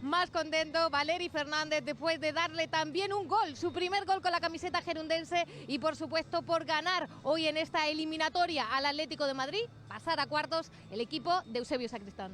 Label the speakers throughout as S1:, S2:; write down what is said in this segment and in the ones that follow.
S1: más contento Valeri Fernández después de darle también un gol, su primer gol con la camiseta gerundense y por supuesto por ganar hoy en esta eliminatoria al Atlético de Madrid, pasar a cuartos el equipo de Eusebio Sacristán.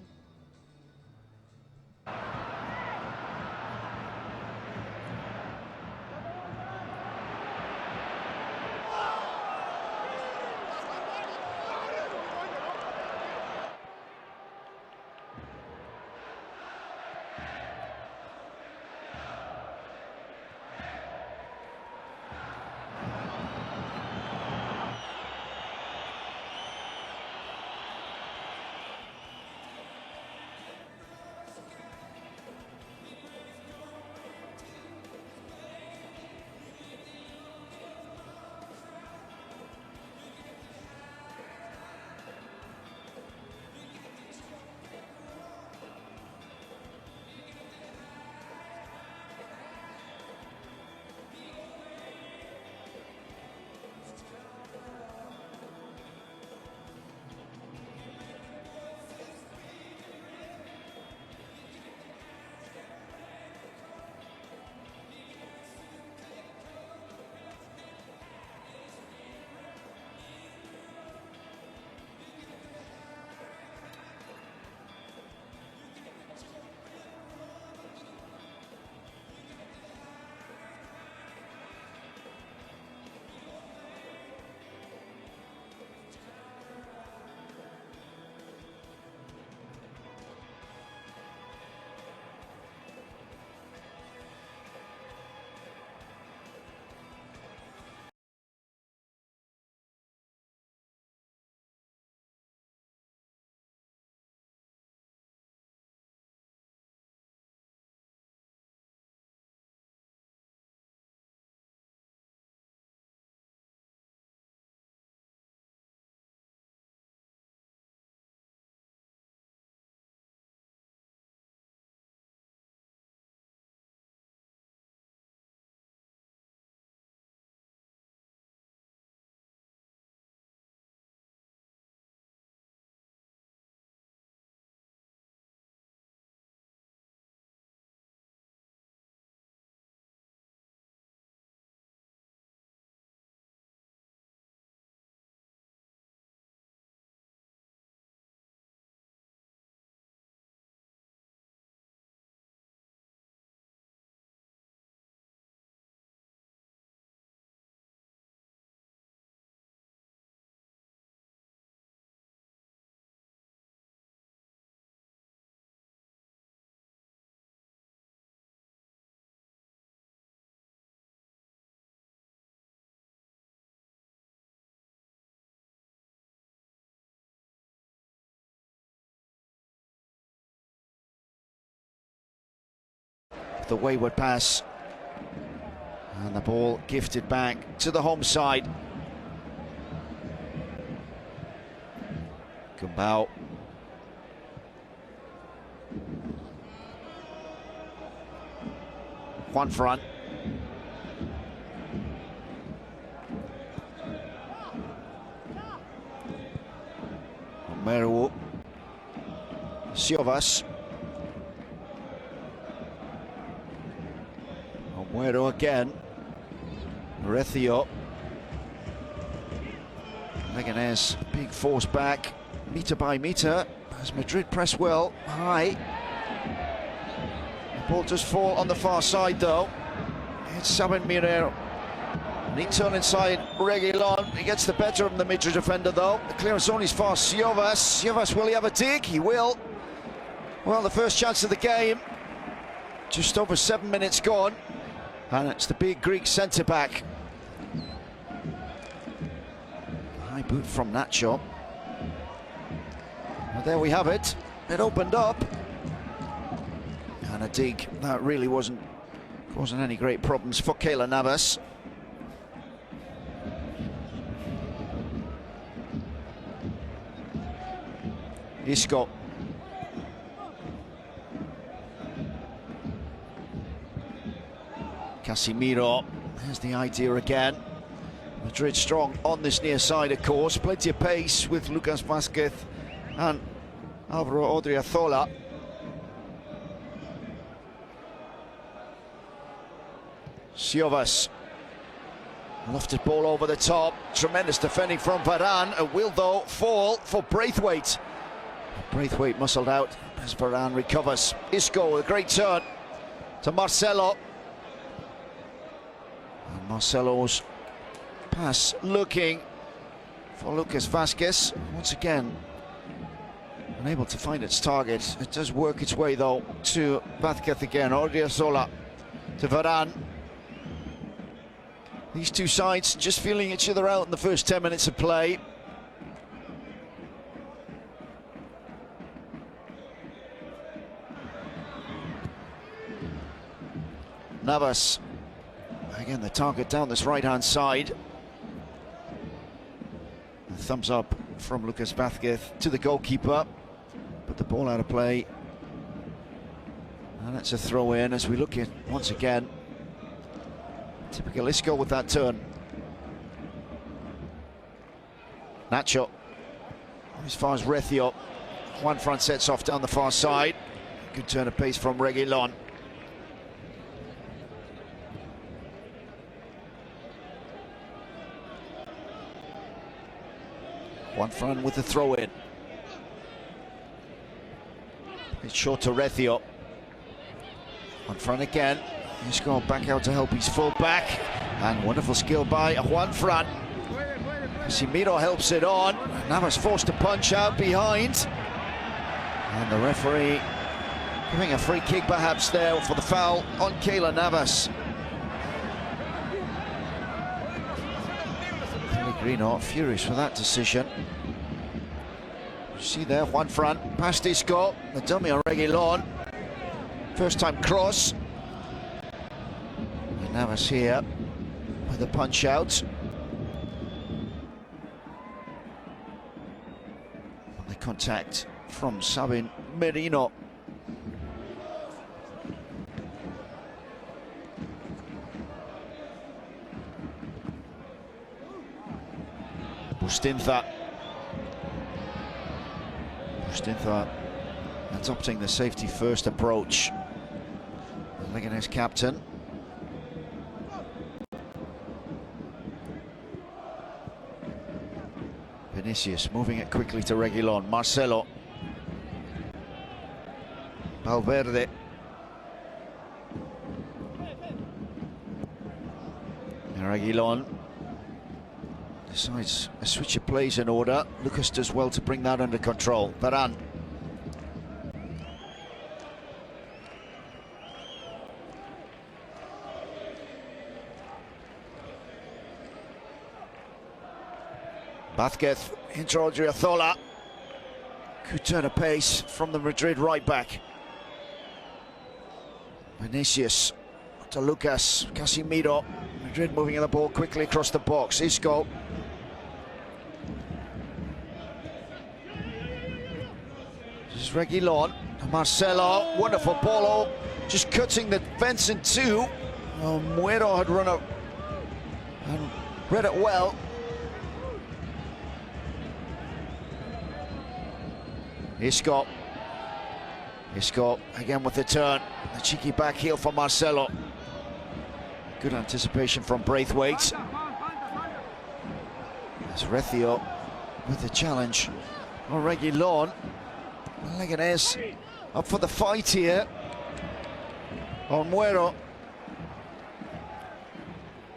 S2: The wayward pass, and the ball gifted back to the home side. Gambao. Juan Fran. Romero. Siovas. Romero again. Recio. Leganез, big force back, metre by metre, as Madrid press well, high. The ball does fall on the far side though. It's Saben Mirero. And he turns inside Reguilon. He gets the better of the Madrid defender though. The clearance zone is for Siovas. Siovas, will he have a dig? He will. Well, the first chance of the game. Just over 7 minutes gone. And it's the big Greek centre-back. High boot from Nacho. Well, there we have it. It opened up. And a dig that really wasn't causing any great problems for Keylor Navas. Isco. Casemiro, there's the idea again. Madrid strong on this near side, of course. Plenty of pace with Lucas Vázquez and Álvaro Odriozola. Siovas. Lofted ball over the top. Tremendous defending from Varane. It will, though, fall for Braithwaite. Braithwaite muscled out as Varane recovers. Isco with a great turn to Marcelo. And Marcelo's pass looking for Lucas Vázquez. Once again, unable to find its target. It does work its way, though, to Vázquez again. Odriozola to Varane. These two sides just feeling each other out in the first 10 minutes of play. Navas, again the target down this right-hand side. A thumbs up from Lucas Vázquez to the goalkeeper. Put the ball out of play. And that's a throw in as we look at, once again, typical Isco with that turn. Nacho, as far as Rethio. Juan Fran sets off down the far side. Good turn of pace from Reguilón. Juan Fran with the throw in. It's short to Rethio. Juan Fran again. He's gone back out to help his full-back. And wonderful skill by Juan Fran. Casemiro helps it on. Navas forced to punch out behind. And the referee giving a free kick perhaps there for the foul on Keylor Navas. Pellegrino furious with that decision. You see there, Juan Fran past Isco. The dummy on Reguilón. First time cross. Navas here with a punch out. And the contact from Sabin Merino. Bustinza adopting the safety first approach. The Legànez captain. Vinicius moving it quickly to Reguilón. Marcelo. Valverde. And Reguilón decides a switch of plays in order. Lucas does well to bring that under control. Varane. Vázquez into Odriozola. Good turn of pace from the Madrid right back. Vinicius to Lucas. Casemiro. Madrid moving the ball quickly across the box. Isco. This is Reguilón. Marcelo. Wonderful ball. Just cutting the fence in two. Muero had run up and read it well. Isco again with the turn. The cheeky back heel for Marcelo. Good anticipation from Braithwaite. There's Rethio with the challenge on Reguilón. Lеgànеζ up for the fight here. Muero.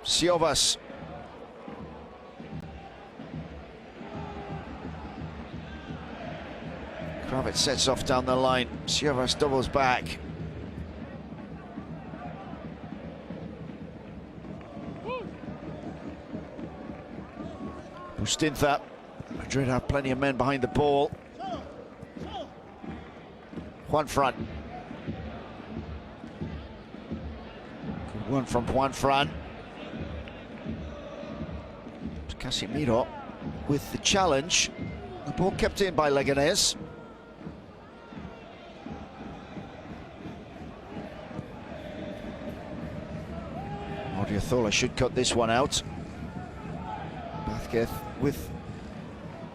S2: Siovas. Kravitz sets off down the line. Siovas doubles back. Bustinza. Madrid have plenty of men behind the ball. Juan Fran. Good one from Juan Fran. Casemiro with the challenge. The ball kept in by Lеgànеζ. Odriozola should cut this one out. Vázquez with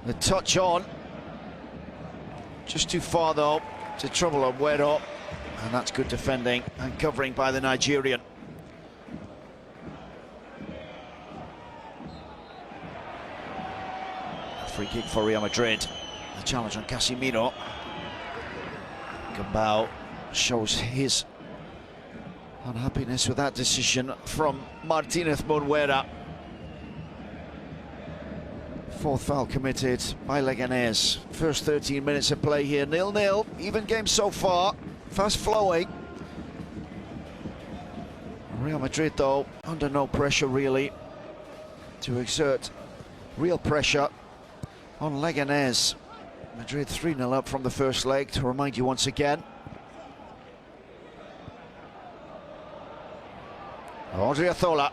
S2: the touch on. Just too far though to trouble Muero. And that's good defending and covering by the Nigerian. free kick for Real Madrid. The challenge on Casemiro. Gambao shows his unhappiness with that decision from Martínez Munuera. Fourth foul committed by Leganés. First 13 minutes of play here, 0-0. Even game so far, fast flowing. Real Madrid, though, under no pressure really to exert real pressure on Leganés. Madrid 3-0 up from the first leg, to remind you once again. Odriozola.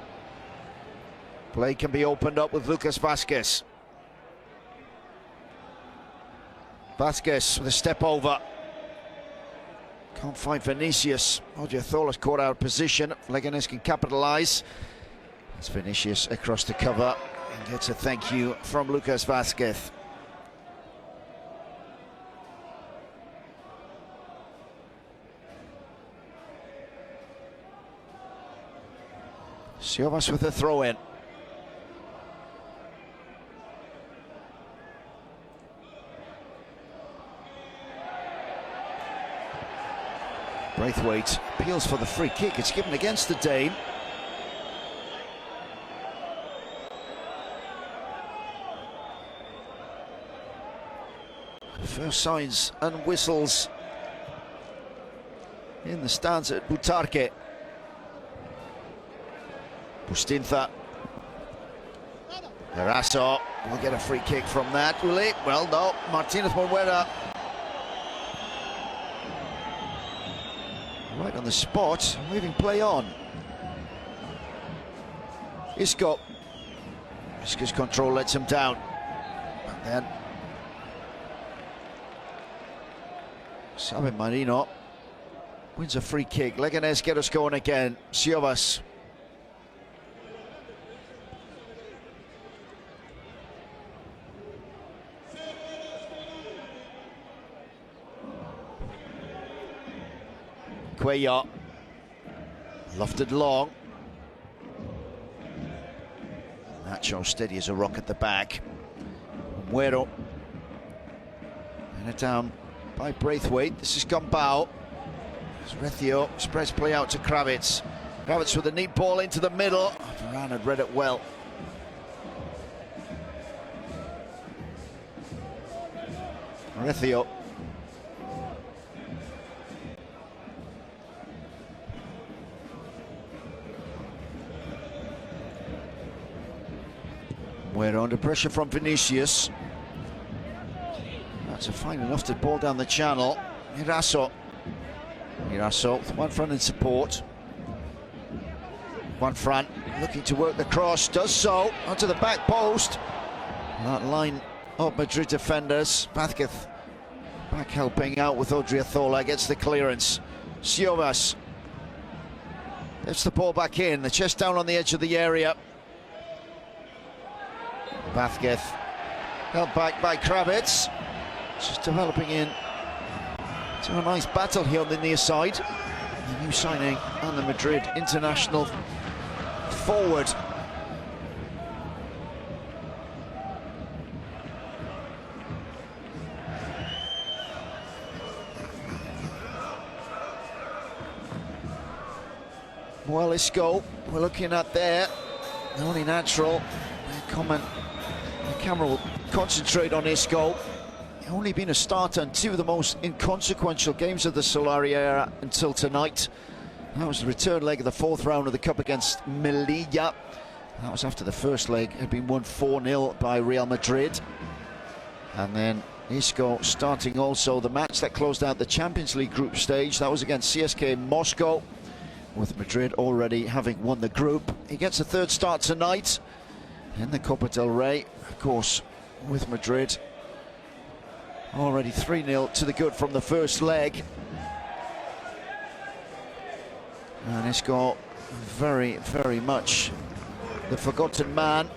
S2: Play can be opened up with Lucas Vázquez. Vázquez with a step over. Can't find Vinicius. Odriozola's caught out of position. Leganés can capitalise. It's Vinicius across the cover and gets a thank you from Lucas Vázquez. Siovas with a throw-in. Braithwaite appeals for the free kick. It's given against the Dane. First signs and whistles in the stands at Butarque. Bustinza. Eraso will get a free kick from that, will he? Well, no. Martínez Munuera right on the spot, moving play on. Isco's control lets him down. And then Sabin Marino wins a free kick. Leganés get us going again. Siovas. Cuellar, lofted long. Nacho steady as a rock at the back. Muero. And it down by Braithwaite. This is Gambao. Recio spreads play out to Kravitz. Kravitz with a neat ball into the middle. Varane had read it well. Recio. We're under pressure from Vinicius. That's a fine enough to ball down the channel. Eraso with one front in support. One front looking to work the cross, does so onto the back post. That line of Madrid defenders. Vázquez back helping out with Odriozola, gets the clearance. Siovas gets the ball back in, the chest down on the edge of the area. Vázquez held back by Kravitz. Just developing in to a nice battle here on the near side. The new signing and the Madrid international forward. Well, Isco, we're looking at there. The only natural comment. The camera will concentrate on Isco. Only been a starter in two of the most inconsequential games of the Solari era until tonight. That was the return leg of the fourth round of the Cup against Melilla. That was after the first leg had been won 4-0 by Real Madrid. And then Isco starting also the match that closed out the Champions League group stage. That was against CSKA Moscow, with Madrid already having won the group. He gets a third start tonight in the Copa del Rey, of course, with Madrid already 3-0 to the good from the first leg. And Isco very, very much the forgotten man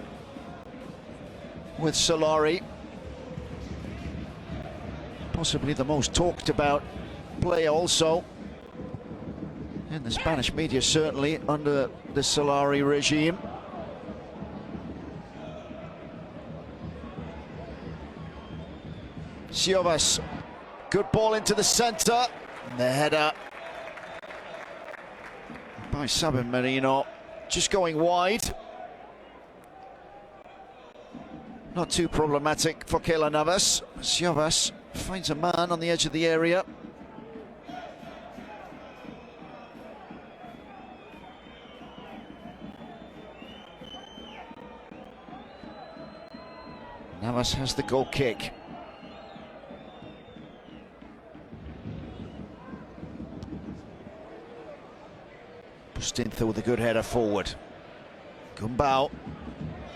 S2: with Solari. Possibly the most talked about player also in the Spanish media, certainly under the Solari regime. Siovas, good ball into the centre. And the header by San Marino, just going wide. Not too problematic for Keylor Navas. Siovas finds a man on the edge of the area. Navas has the goal kick. Pustinta with a good header forward. Gumbau.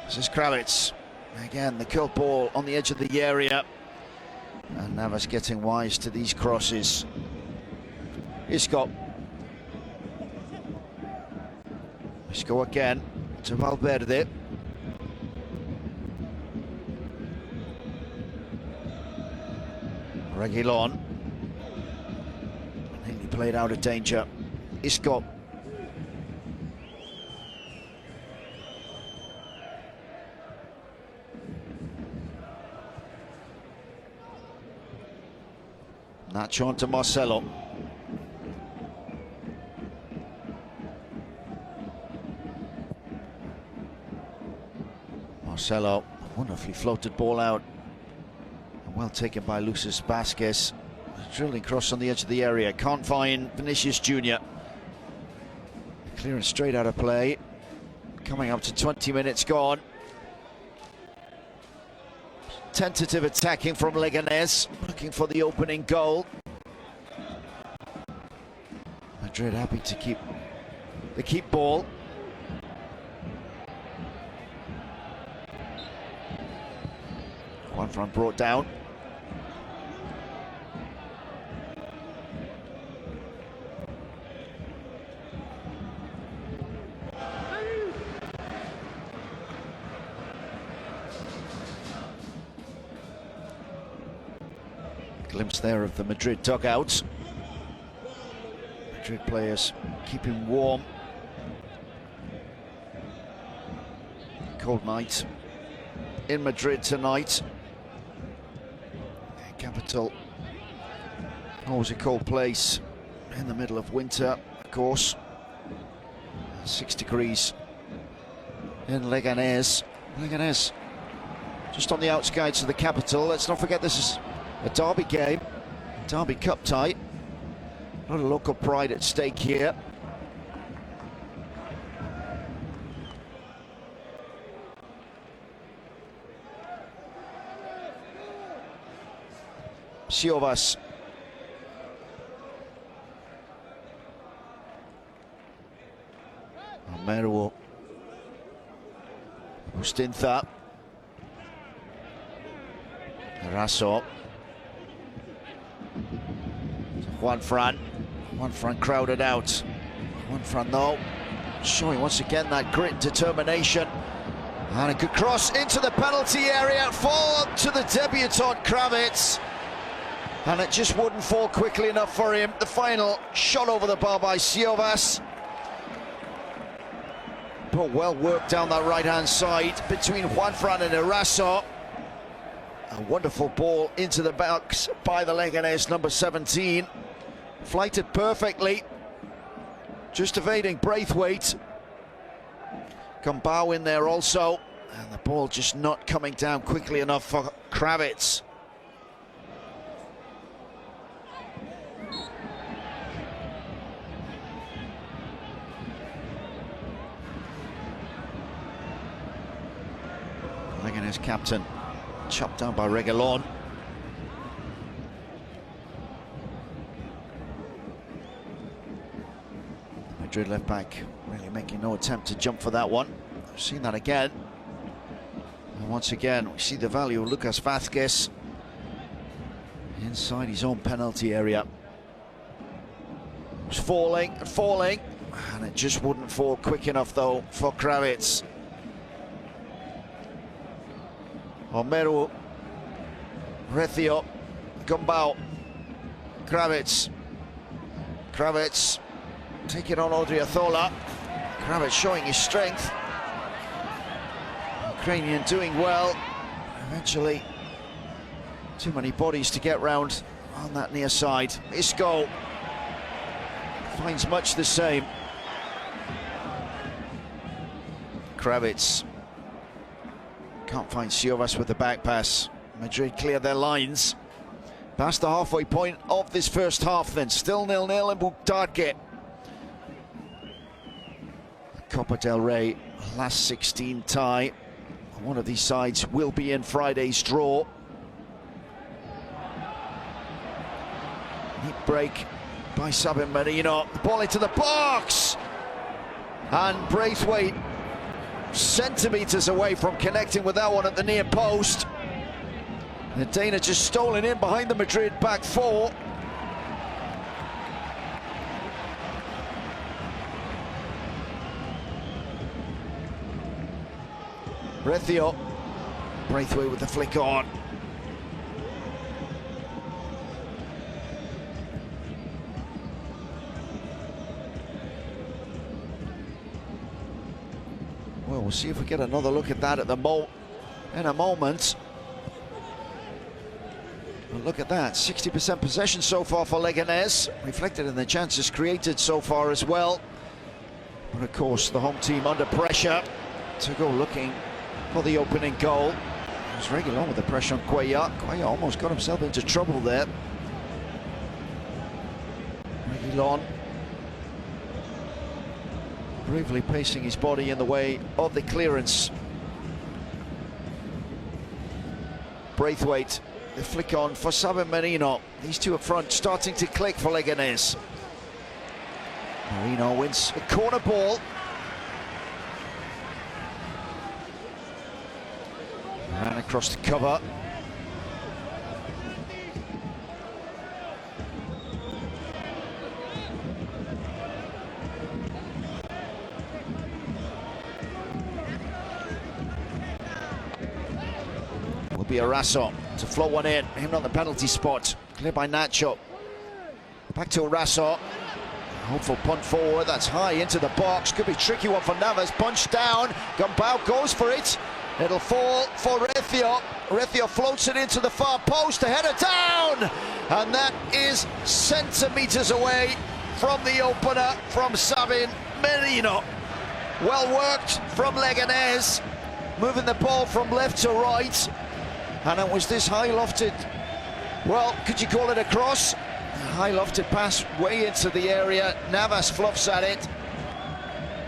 S2: This is Kravitz. Again, the curl ball on the edge of the area. And Navas getting wise to these crosses. Isco. Isco again to Valverde. Reguilon. Nearly played out of danger. Isco. Nacho on to Marcelo. Marcelo, wonderfully floated ball out. Well taken by Lucis Vasquez. Drilling cross on the edge of the area. Can't find Vinicius Jr. Clearance straight out of play. Coming up to 20 minutes gone. Tentative attacking from Leganes, looking for the opening goal. Madrid happy to keep the ball. One front brought down. Glimpse there of the Madrid dugout. Madrid players keeping warm. Cold night in Madrid tonight. Capital, always a cold place in the middle of winter, of course. 6 degrees in Leganés. Leganés just on the outskirts of the capital. Let's not forget this is a derby game, derby cup tie. A lot of local pride at stake here. Siovas. Romero. Pustinta. Raso. Juan Fran crowded out. Juan Fran though, showing once again that grit and determination. And a good cross into the penalty area, forward to the debutant Kravitz. And it just wouldn't fall quickly enough for him. The final shot over the bar by Siovas. But well worked down that right-hand side between Juan Fran and Eraso. A wonderful ball into the box by the Leganés number 17. Flighted perfectly. Just evading Braithwaite. Gumbau in there also. And the ball just not coming down quickly enough for Kravitz. Leganés captain chopped down by Reguilon. Madrid left back really making no attempt to jump for that one. We've seen that again. And once again we see the value of Lucas Vázquez inside his own penalty area. It was falling and falling, and it just wouldn't fall quick enough though for Kravitz. Romero, Recio, Gumbau, Kravitz taking on Odriozola. Kravitz showing his strength. Ukrainian doing well. Eventually Too many bodies to get round on that near side. Isco finds much the same. Kravitz can't find Siovas with the back pass. Madrid clear their lines. Past the halfway point of this first half then. Still 0-0 in Butarque. Copa del Rey, last 16 tie. One of these sides will be in Friday's draw. Neat break by Sabin Marino. The ball into the box! And Braithwaite centimetres away from connecting with that one at the near post. The Dana just stolen in behind the Madrid back four. Rethio, Braithwaite with the flick on. Well, we'll see if we get another look at that in a moment. And look at that, 60% possession so far for Lеgанеζ, reflected in the chances created so far as well. But of course, the home team under pressure to go looking for the opening goal. It was Reguilón with the pressure on Cuellar. Cuellar almost got himself into trouble there. Reguilón bravely pacing his body in the way of the clearance. Braithwaite, the flick on for Sabin Marino. These two up front starting to click for Lеgанеζ. Marino wins a corner ball. Ran across the cover. Will be Arasso to float one in. Him on the penalty spot. Cleared by Nacho. Back to Arasso. Hopeful punt forward. That's high into the box. Could be a tricky one for Navas. Punch down. Gumbau goes for it. It'll fall for Rethio. Rethio floats it into the far post. The header down! And that is centimetres away from the opener from Sabin Marino. Well worked from Lеgанеζ. Moving the ball from left to right. And it was this high lofted, well, could you call it a cross? High lofted pass way into the area. Navas fluffs at it.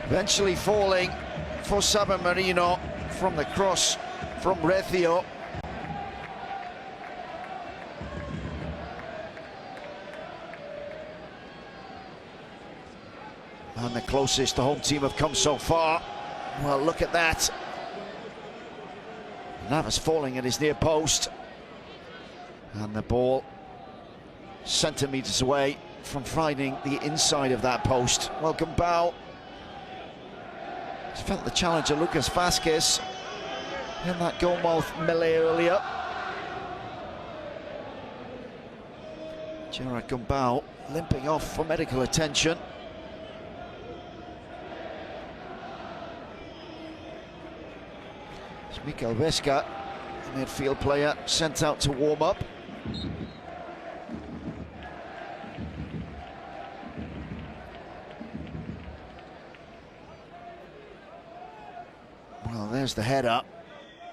S2: Eventually falling for Sabin Marino from the cross from Rethio. And the closest the home team have come so far. Well, look at that. Navas falling at his near post. And the ball centimetres away from finding the inside of that post. Well, Gumbau felt the challenge of Lucas Vázquez in that goalmouth melee earlier. Gerard Gumbau limping off for medical attention. It's Mikel Vesca, the midfield player, sent out to warm up. Well, there's the header.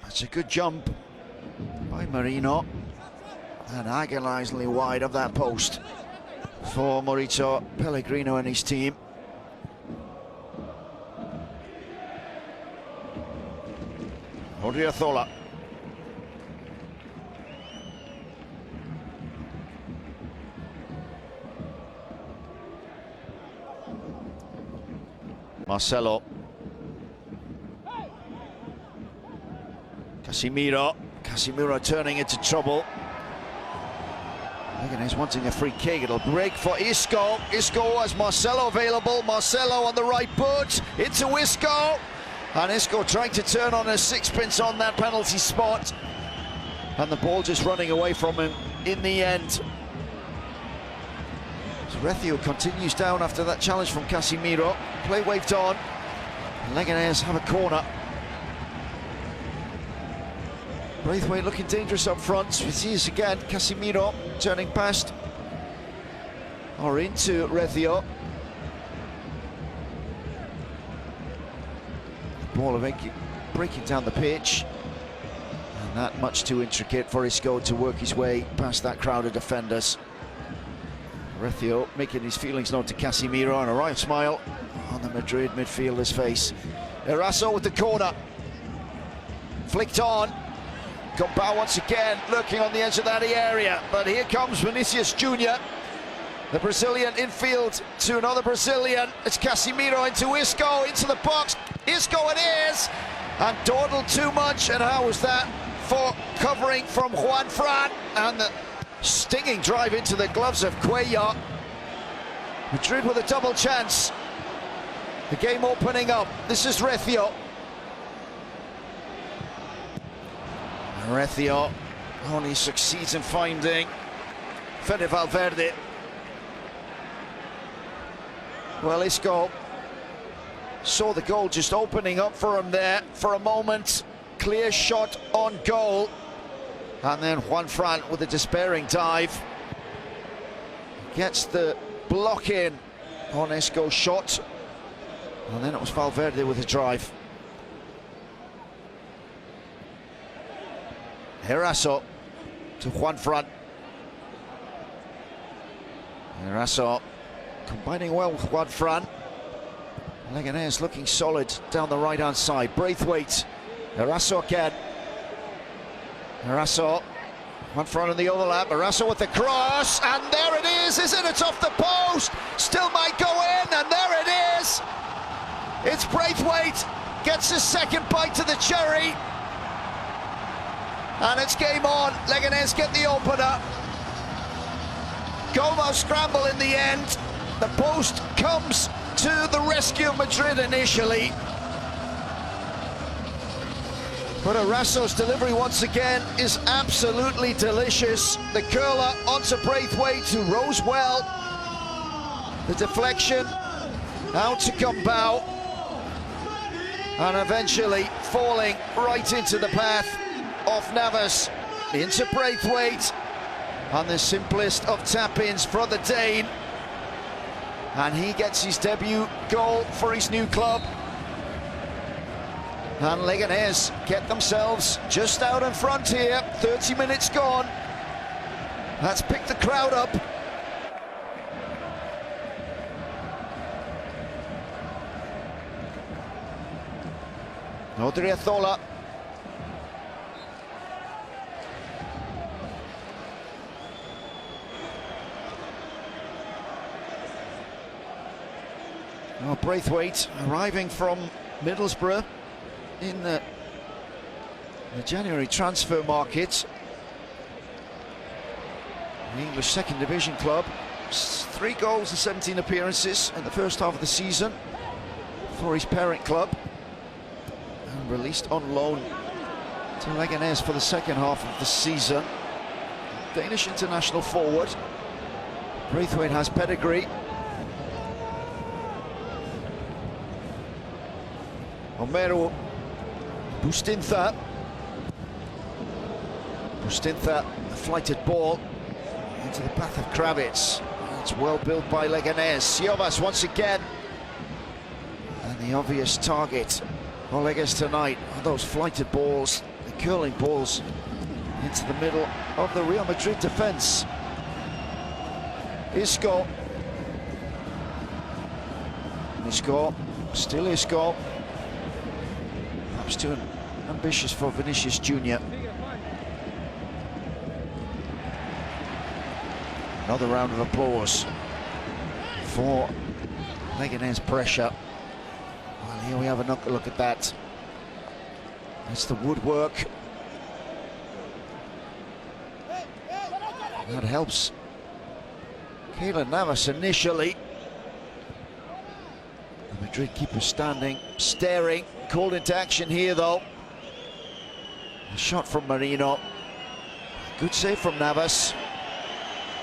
S2: That's a good jump by Marino. And agonisingly wide of that post for Mauricio Pellegrino and his team. Odriozola. Marcelo. Casemiro turning into trouble. Lеgанеζ wanting a free kick. It'll break for Isco. Isco has Marcelo available. Marcelo on the right foot into Isco. And Isco trying to turn on a sixpence on that penalty spot. And the ball just running away from him in the end. So Rethio continues down after that challenge from Casemiro. Play waved on. Lеgанеζ have a corner. Braithwaite looking dangerous up front. We see this again. Casemiro turning past or into Rethio. Ball eventually breaking down the pitch. And that much too intricate for Isco to work his way past that crowd of defenders. Rethio making his feelings known to Casemiro, and a right smile on the Madrid midfielder's face. Eraso with the corner. Flicked on. Gomba once again lurking on the edge of that area. But here comes Vinicius Jr. The Brazilian infield to another Brazilian. It's Casemiro into Isco, into the box. Isco it is! And dawdled too much. And how was that for covering from Juan Fran? And the stinging drive into the gloves of Cuellar. Madrid with a double chance. The game opening up. This is Rethio. Rethio only succeeds in finding Fede Valverde. Well, Isco saw the goal just opening up for him there for a moment. Clear shot on goal. And then Juan Fran with a despairing dive. Gets the block in on Isco's shot. And then it was Valverde with a drive. Eraso to Juan Fran. Eraso combining well with Juan Fran. Lеgанеζ looking solid down the right hand side. Braithwaite. Eraso again. Eraso. Juan Fran in the overlap. Eraso with the cross. And there it is, isn't it? It's off the post. Still might go in. And there it is. It's Braithwaite. Gets his second bite to the cherry. And it's game on. Leganes get the opener. Gomez scramble in the end. The post comes to the rescue of Madrid initially. But Eraso's delivery once again is absolutely delicious. The curler onto Braithwaite, who rose well. The deflection out to Gomba. And eventually falling right into the path of Navas, into Braithwaite, and the simplest of tap-ins for the Dane, and he gets his debut goal for his new club. And Lеgанеζ get themselves just out in front here. 30 minutes gone. That's picked the crowd up. Odriozola. Oh, Braithwaite arriving from Middlesbrough in the January transfer market. The English second division club. 3 goals and 17 appearances in the first half of the season for his parent club. And released on loan to Lеgанеζ for the second half of the season. Danish international forward. Braithwaite has pedigree. Romero Bustinza. Bustinza, a flighted ball into the path of Kravitz. It's well built by Lеgанеζ. Siovas once again. And the obvious target for Llegas tonight are those flighted balls, the curling balls into the middle of the Real Madrid defence. Isco. Isco, still Isco. Perhaps too ambitious for Vinicius Jr. Another round of applause for Lleganés pressure. Well, here we have another look at that. That's the woodwork. That helps Keylor Navas initially. The Madrid keeper standing, staring, called into action here though. A shot from Marino. Good save from Navas,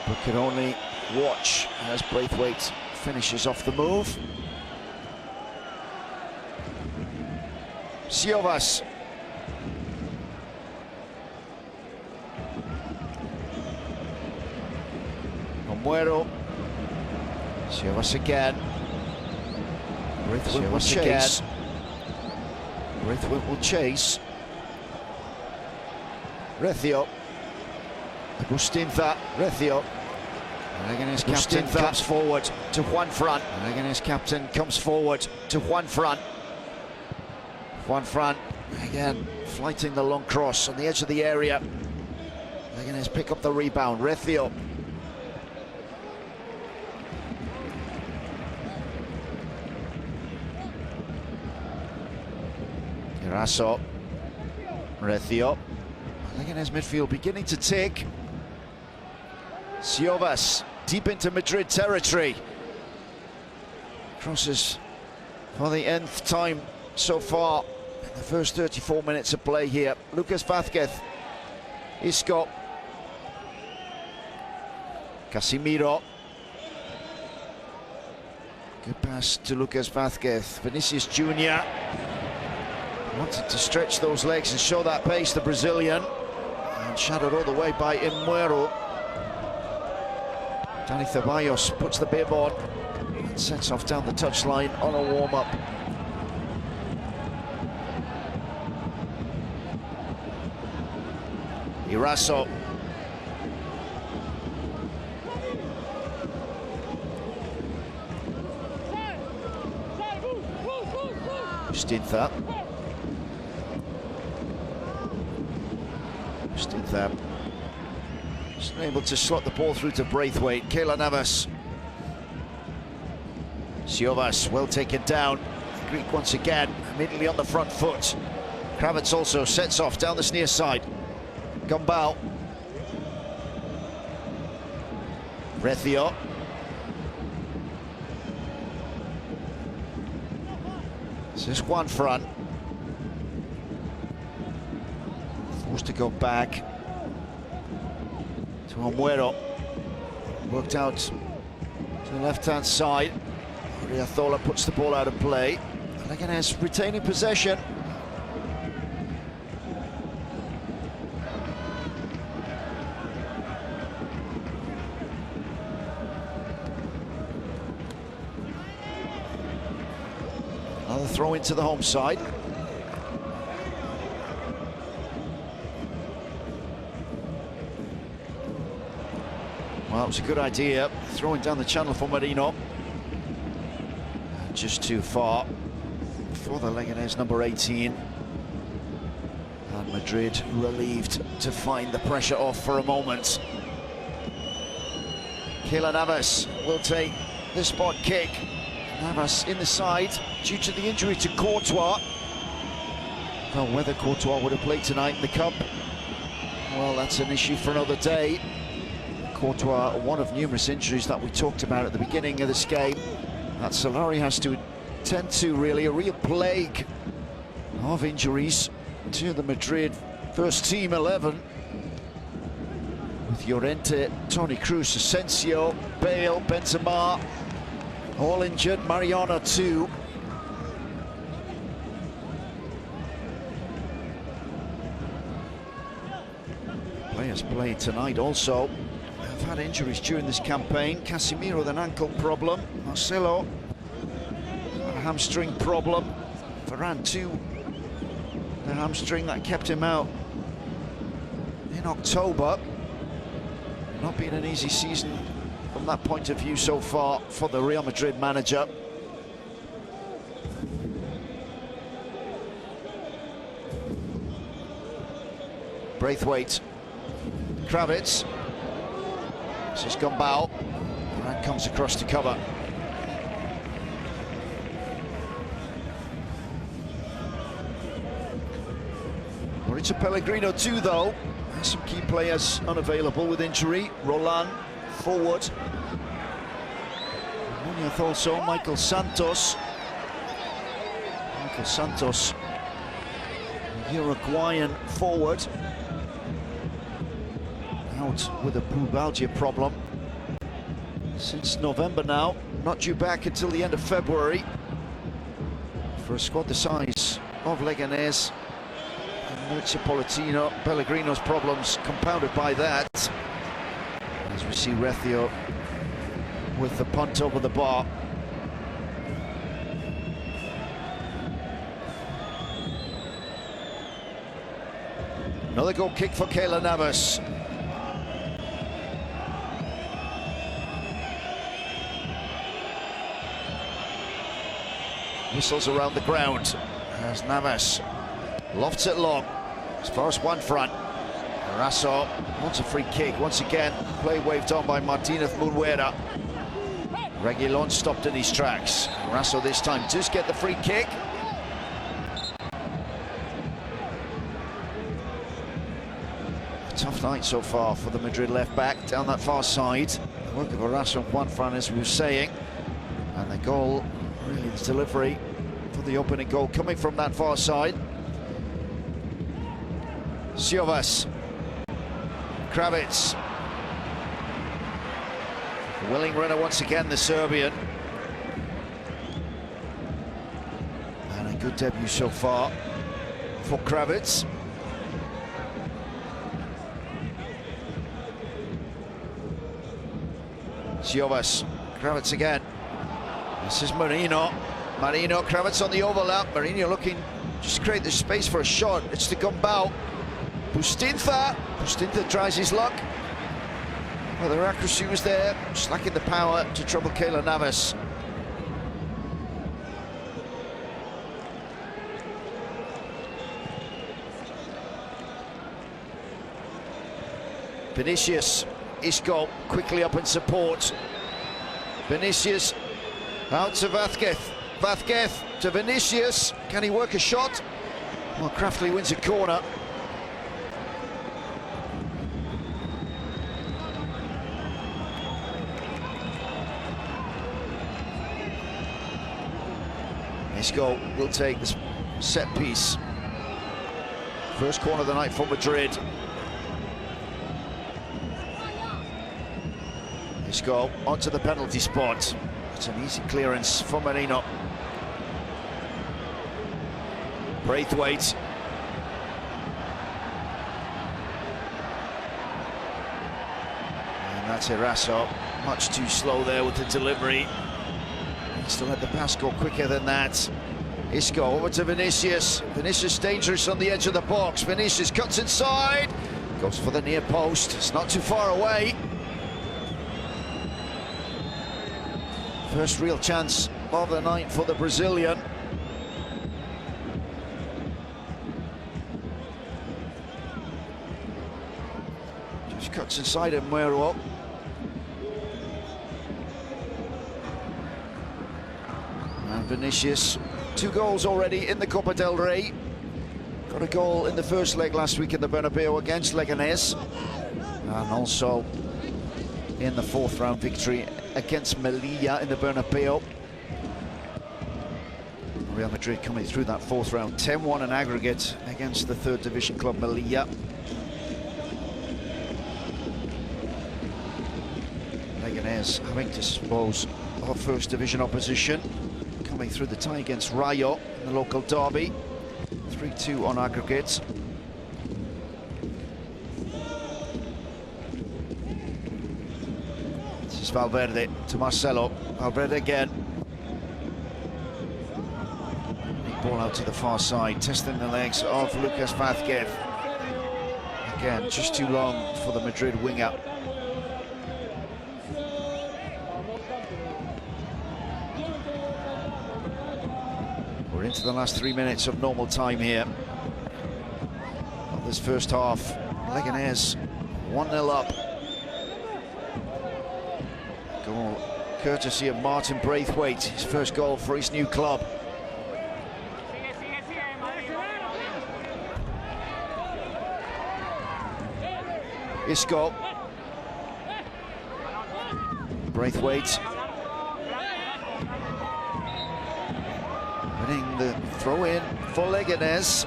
S2: but could only watch as Braithwaite finishes off the move. Siovas. Muero. Siovas again. Braithwaite will chase. Braithwaite will chase. Recio. Agustinza. Recio. Lеgанез captain comes forward to Juan Fran. Lеgанеz captain comes forward to Juan Fran. Juan Fran again flighting the long cross on the edge of the area. Lеgанеz pick up the rebound. Recio. Iraso. Recio. Lеgанеz midfield beginning to tick. Siovas deep into Madrid territory. Crosses for the nth time so far in the first 34 minutes of play here. Lucas Vázquez. Isco. Casemiro. Good pass to Lucas Vázquez. Vinicius Jr. wanted to stretch those legs and show that pace, the Brazilian. And shadowed all the way by Muero. Dani Ceballos puts the bib on and sets off down the touchline on a warm-up. Iraso. Agustinza. Just able to slot the ball through to Braithwaite. Keylor Navas. Siovas well taken down. The Greek once again immediately on the front foot. Kravitz also sets off down this near side. Gumbau. Recio. This is Juan Fran. Forced to go back to Muero. Worked out to the left-hand side. Riazola puts the ball out of play. Lеgанеz retaining possession. Another throw into the home side. Well, it was a good idea, throwing down the channel for Marino. Just too far for the Lеgанеz number 18. And Madrid relieved to find the pressure off for a moment. Keylor Navas will take the spot kick. Navas in the side due to the injury to Courtois. Well, whether Courtois would have played tonight in the Cup, well, that's an issue for another day. Courtois, one of numerous injuries that we talked about at the beginning of this game, that Solari has to tend to, really, a real plague of injuries to the Madrid first team 11. With Llorente, Toni Kroos, Asensio, Bale, Benzema, all injured, Mariano too. Players played tonight also have had injuries during this campaign. Casemiro with an ankle problem, Marcelo a hamstring problem, Varane too, the hamstring that kept him out in October. Not been an easy season from that point of view so far for the Real Madrid manager. Braithwaite, Kravitz, this is Gumbau, and comes across to cover. Mauricio Pellegrino too, though. Some key players unavailable with injury. Roland, forward. Muñoz also, Michael Santos. Uruguayan forward. Out with a pubalgia problem since November now. Not due back until the end of February. For a squad the size of Lеgанез. Mauricio Pellegrino's problems compounded by that. As we see Recio with the punt over the bar. Another goal kick for Leganēż. Whistles around the ground as Navas lofts it long as far as one front. Rēal wants a free kick once again. Play waved on by Martínez Munuera. Reguilón stopped in his tracks. Rēal this time does get the free kick. A tough night so far for the Madrid left back down that far side. The work of Rēal on one front, as we were saying, and the goal, really the delivery for the opening goal coming from that far side. Siovas, Kravic, willing runner once again, the Serbian, and a good debut so far for Kravic. Siovas, Kravic again. This is Marino. Kravic on the overlap. Marino looking just to create the space for a shot. It's to Gumbau. Bustinza tries his luck. Well, the accuracy was there, just lacking the power to trouble Leganēż. Vinicius, Isco quickly up in support. Vinicius out to Vázquez. Vázquez to Vinicius. Can he work a shot? Well, craftily wins a corner. Isco will take this set piece. First corner of the night for Madrid. Isco onto the penalty spot. It's an easy clearance for Marino. Braithwaite. And that's Rēal. Much too slow there with the delivery. Still let the pass go quicker than that. Isco over to Vinicius. Vinicius dangerous on the edge of the box. Vinicius cuts inside. Goes for the near post. It's not too far away. First real chance of the night for the Brazilian. Just cuts inside Munuera. And Vinicius, 2 goals already in the Copa del Rey. Got a goal in the first leg last week in the Bernabeu against Leganés, and also in the 4th round victory against Melilla in the Bernabeu. Real Madrid coming through that 4th round, 10-1 in aggregate against the 3rd division club Melilla. Leganés having to dispose of 1st division opposition, coming through the tie against Rayo in the local derby. 3-2 on aggregate. This is Valverde to Marcelo. Valverde again. Big ball out to the far side, testing the legs of Lucas Vázquez. Again, just too long for the Madrid winger. We're into the last 3 minutes of normal time here of this first half. Leganés 1-0 up. Goal courtesy of Martin Braithwaite, his first goal for his new club. Isco. Braithwaite. Winning the throw-in for Leganés.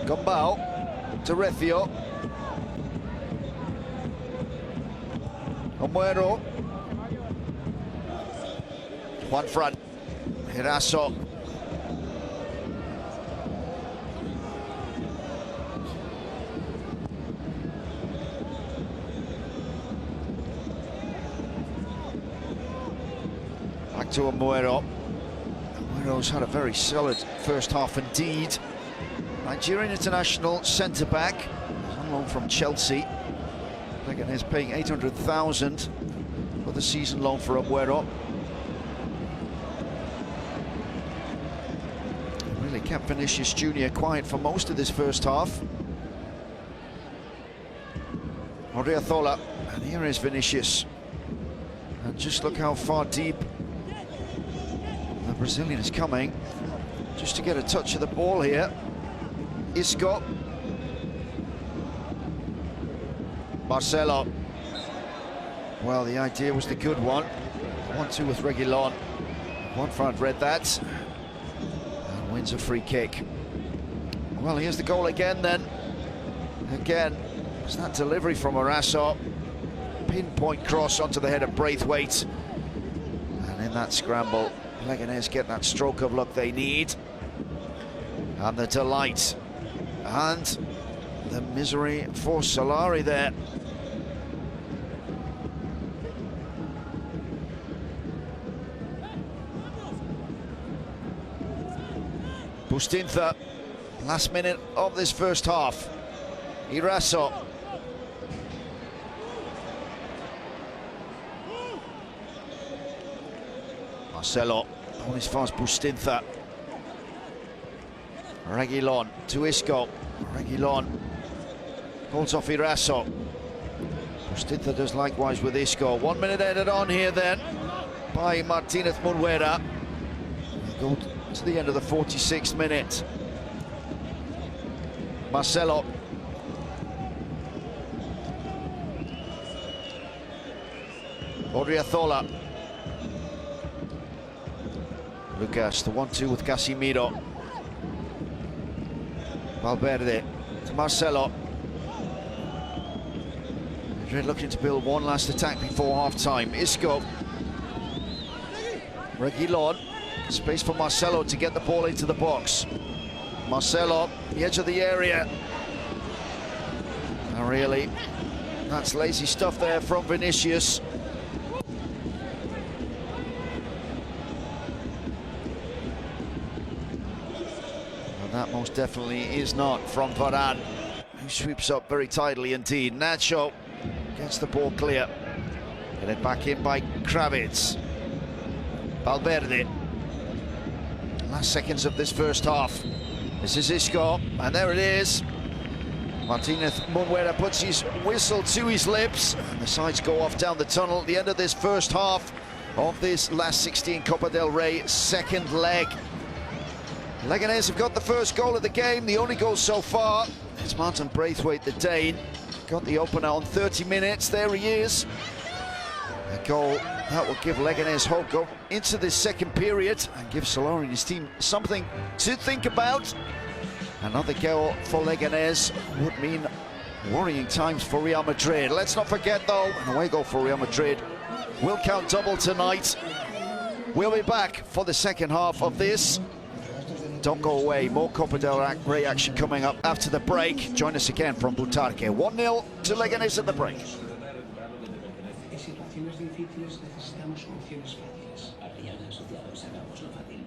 S2: Gumbau to Rēal. Munuera. One front. Rēal. to Amuero. Amuero's had a very solid first half indeed. Nigerian international centre-back, on loan from Chelsea. Leganеż paying 800,000 for the season loan for Amuero. Really kept Vinicius Jr. quiet for most of this first half. Real, and here is Vinicius. And just look how far deep the Brazilian is coming. Just to get a touch of the ball here. Isco. Marcelo. Well, the idea was the good one. 1-2 with Reguilón. One front read that. And wins a free kick. Well, here's the goal again then. Again, it's that delivery from Arasso. Pinpoint cross onto the head of Braithwaite. And in that scramble, Leganes get that stroke of luck they need. And the delight. And the misery for Solari there. Bustinza, last minute of this first half. Iraso. Marcelo, on as far as Bustinza. Reguilón to Isco. Reguilón holds off Iraso. Bustinza does likewise with Isco. 1 minute added on here then by Martínez Munuera. Go to the end of the 46th minute. Marcelo. Odriozola. Lucas, the 1-2 with Casemiro. Valverde to Marcelo. Madrid looking to build one last attack before half-time. Isco. Reguilón. Space for Marcelo to get the ball into the box. Marcelo, the edge of the area. Not really. That's lazy stuff there from Vinicius. And that most definitely is not from Varane, who sweeps up very tidily indeed. Nacho gets the ball clear. Get it back in by Kravitz. Valverde. Last seconds of this first half. This is Isco, and there it is. Martínez Munuera puts his whistle to his lips, and the sides go off down the tunnel at the end of this first half of this last 16 Copa del Rey second leg. Leganes have got the first goal of the game, the only goal so far. It's Martin Braithwaite, the Dane. Got the opener on 30 minutes, there he is. A goal that will give Leganes hope go into this second period and give Solari and his team something to think about. Another goal for Leganes would mean worrying times for Real Madrid. Let's not forget though, an away goal for Real Madrid will count double tonight. We'll be back for the second half of this. Don't go away, more Copa del Rey action coming up after the break. Join us again from Butarque. 1-0 to Leganes at the break.
S3: Situaciones difíciles necesitamos soluciones fáciles. A Real asociados hagamos lo fácil.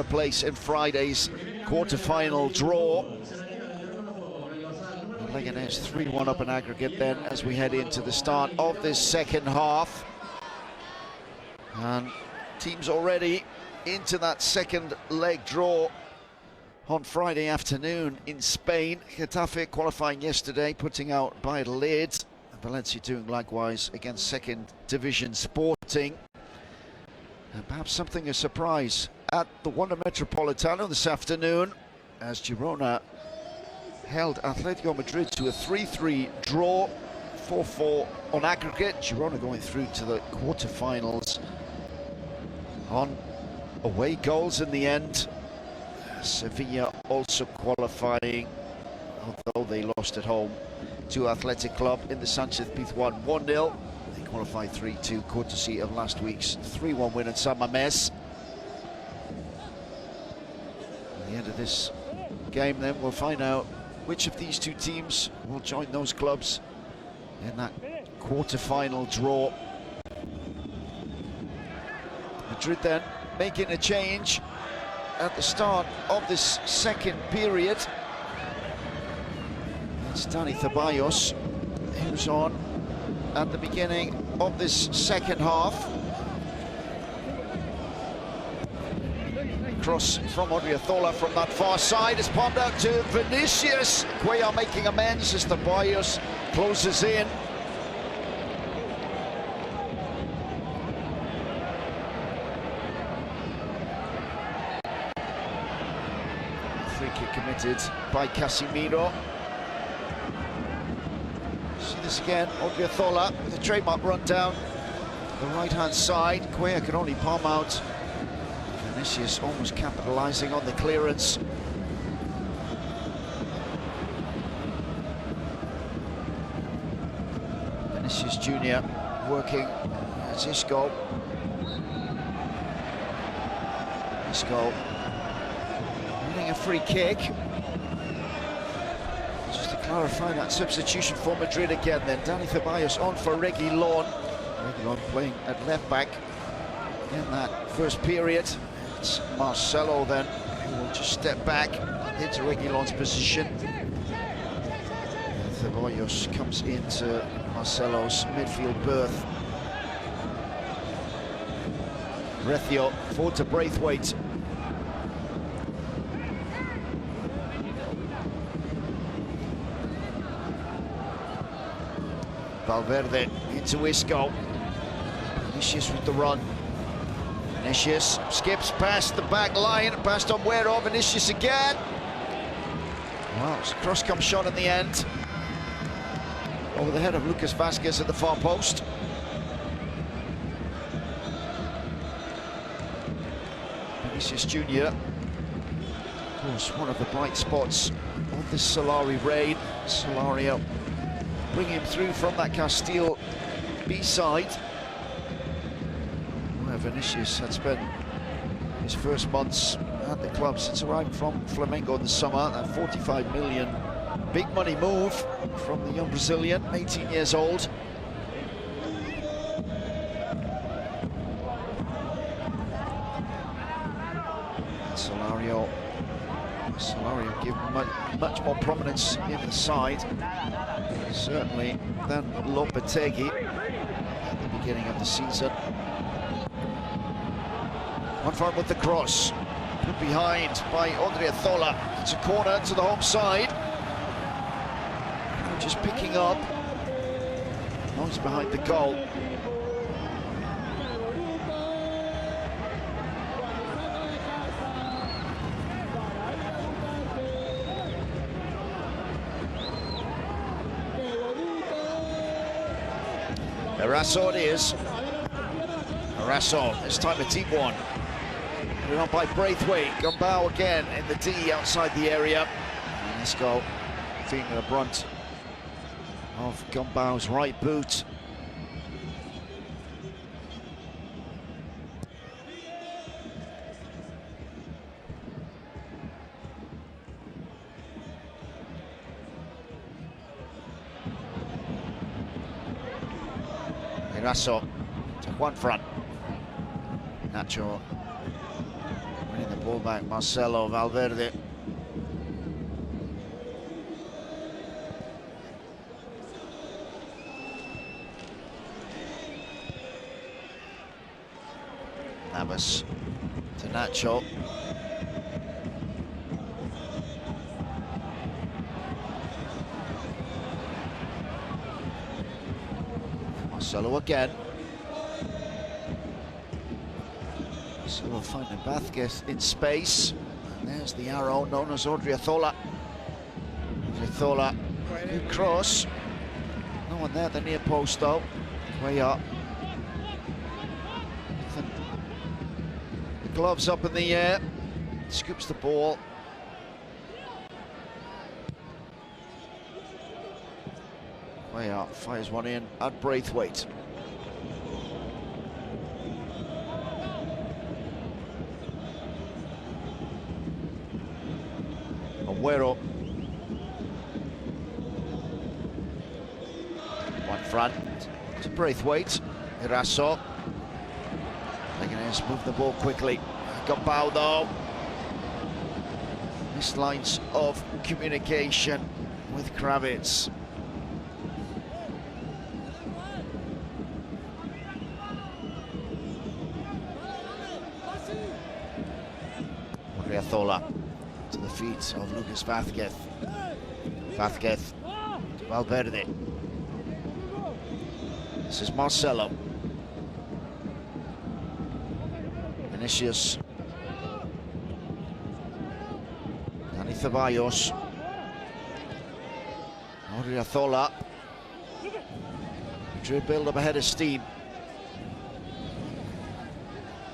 S2: place in Friday's quarter-final draw. Leganеζ 3-1 up in aggregate then as we head into the start of this second half. And teams already into that second leg draw on Friday afternoon in Spain. Getafe qualifying yesterday, putting out Madrіd. Valencia doing likewise against second division Sporting. And perhaps something a surprise at the Wanda Metropolitano this afternoon, as Girona held Atletico Madrid to a 3-3 draw, 4-4 on aggregate. Girona going through to the quarterfinals on away goals in the end. Sevilla also qualifying, although they lost at home to Athletic Club in the Sanchez Pizjuan 1-0. They qualified 3-2, courtesy of last week's 3-1 win at San Mamés. At the end of this game then, we'll find out which of these two teams will join those clubs in that quarter-final draw. Madrid then making a change at the start of this second period. It's Dani Ceballos who's on at the beginning of this second half. Cross from Odriozola from that far side is palmed out to Vinicius. Cuellar making amends as Ceballos closes in. Free kick committed by Casemiro. See this again, Odriozola with a trademark run down the right-hand side. Cuellar can only palm out. Vinicius almost capitalising on the clearance. Vinicius Jr. working as Isco. Isco winning a free kick. Just to clarify that substitution for Madrid again then. Dani Ceballos on for Reguilón. Reguilón playing at left back in that first period. It's Marcelo then, who will just step back into Reguilón's position. Ceballos comes into Marcelo's midfield berth. Recio forward to Braithwaite. Valverde into Isco. Vinicius with the run. Vinicius skips past the back line, past Omwero, Vinicius again. Well, it's a cross-come shot in the end. Over the head of Lucas Vázquez at the far post. Vinicius Jr. Of course, one of the bright spots of this Solari raid. Solario bringing him through from that Castile B-side. Vinicius had spent his first months at the club since arriving from Flamengo in the summer. That 45 million big money move from the young Brazilian, 18 years old. Solario given much more prominence in the side, certainly, than Lopetegui at the beginning of the season. One front with the cross, put behind by Odriozola. It's a corner to the home side. Just picking up. Noise behind the goal. Eraso it is. Eraso, this time a deep one. Put on by Braithwaite. Gumbau again in the D outside the area. And Isco feeling the brunt of Gumbau's right boot. Eraso to one front. Nacho winning the Ball back, Marcelo Valverde. Navas to Nacho. Marcelo again. Marcelo finding Vázquez in space. And there's the arrow known as Odriozola. Odriozola, good cross. No one there at the near post though. Way up. The gloves up in the air. Scoops the ball. Way up, fires one in at Braithwaite. Aguero. One front to Braithwaite. Iraso. Leganеż move the ball quickly. Got Bow though. Missed lines of communication with Kravitz. Reaal to the feet of Lucas Vázquez. Vázquez to Valverde. This is Marcelo. Vinicius. Dani Ceballos. Reaal. Madrid build up ahead of steam.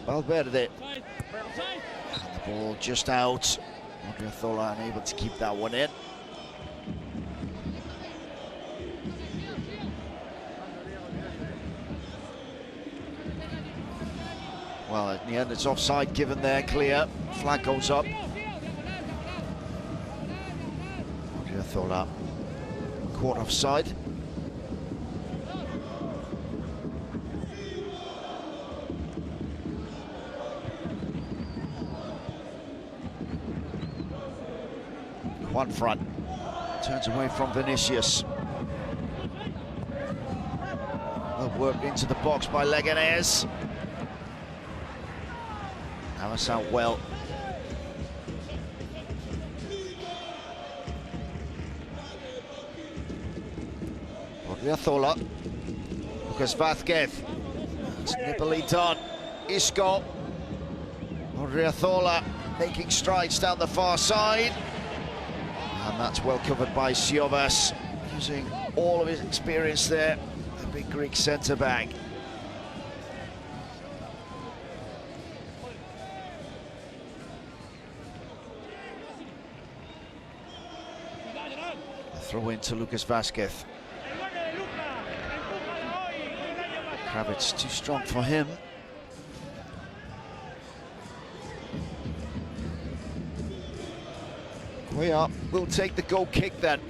S2: Valverde. Ball just out. Reaal unable to keep that one in. Well, in the end, it's offside given there, clear. Flag goes up. Reaal caught offside. One front, turns away from Vinicius. Well worked into the box by Leganes. Navas out well. Reaal. Lucas Vázquez. Snippily done. Isco. Reaal making strides down the far side. And that's well covered by Siovas, using all of his experience there, the big Greek centre-back. A throw in to Lucas Vázquez. Kravitz too strong for him. We are. We'll take the goal kick then.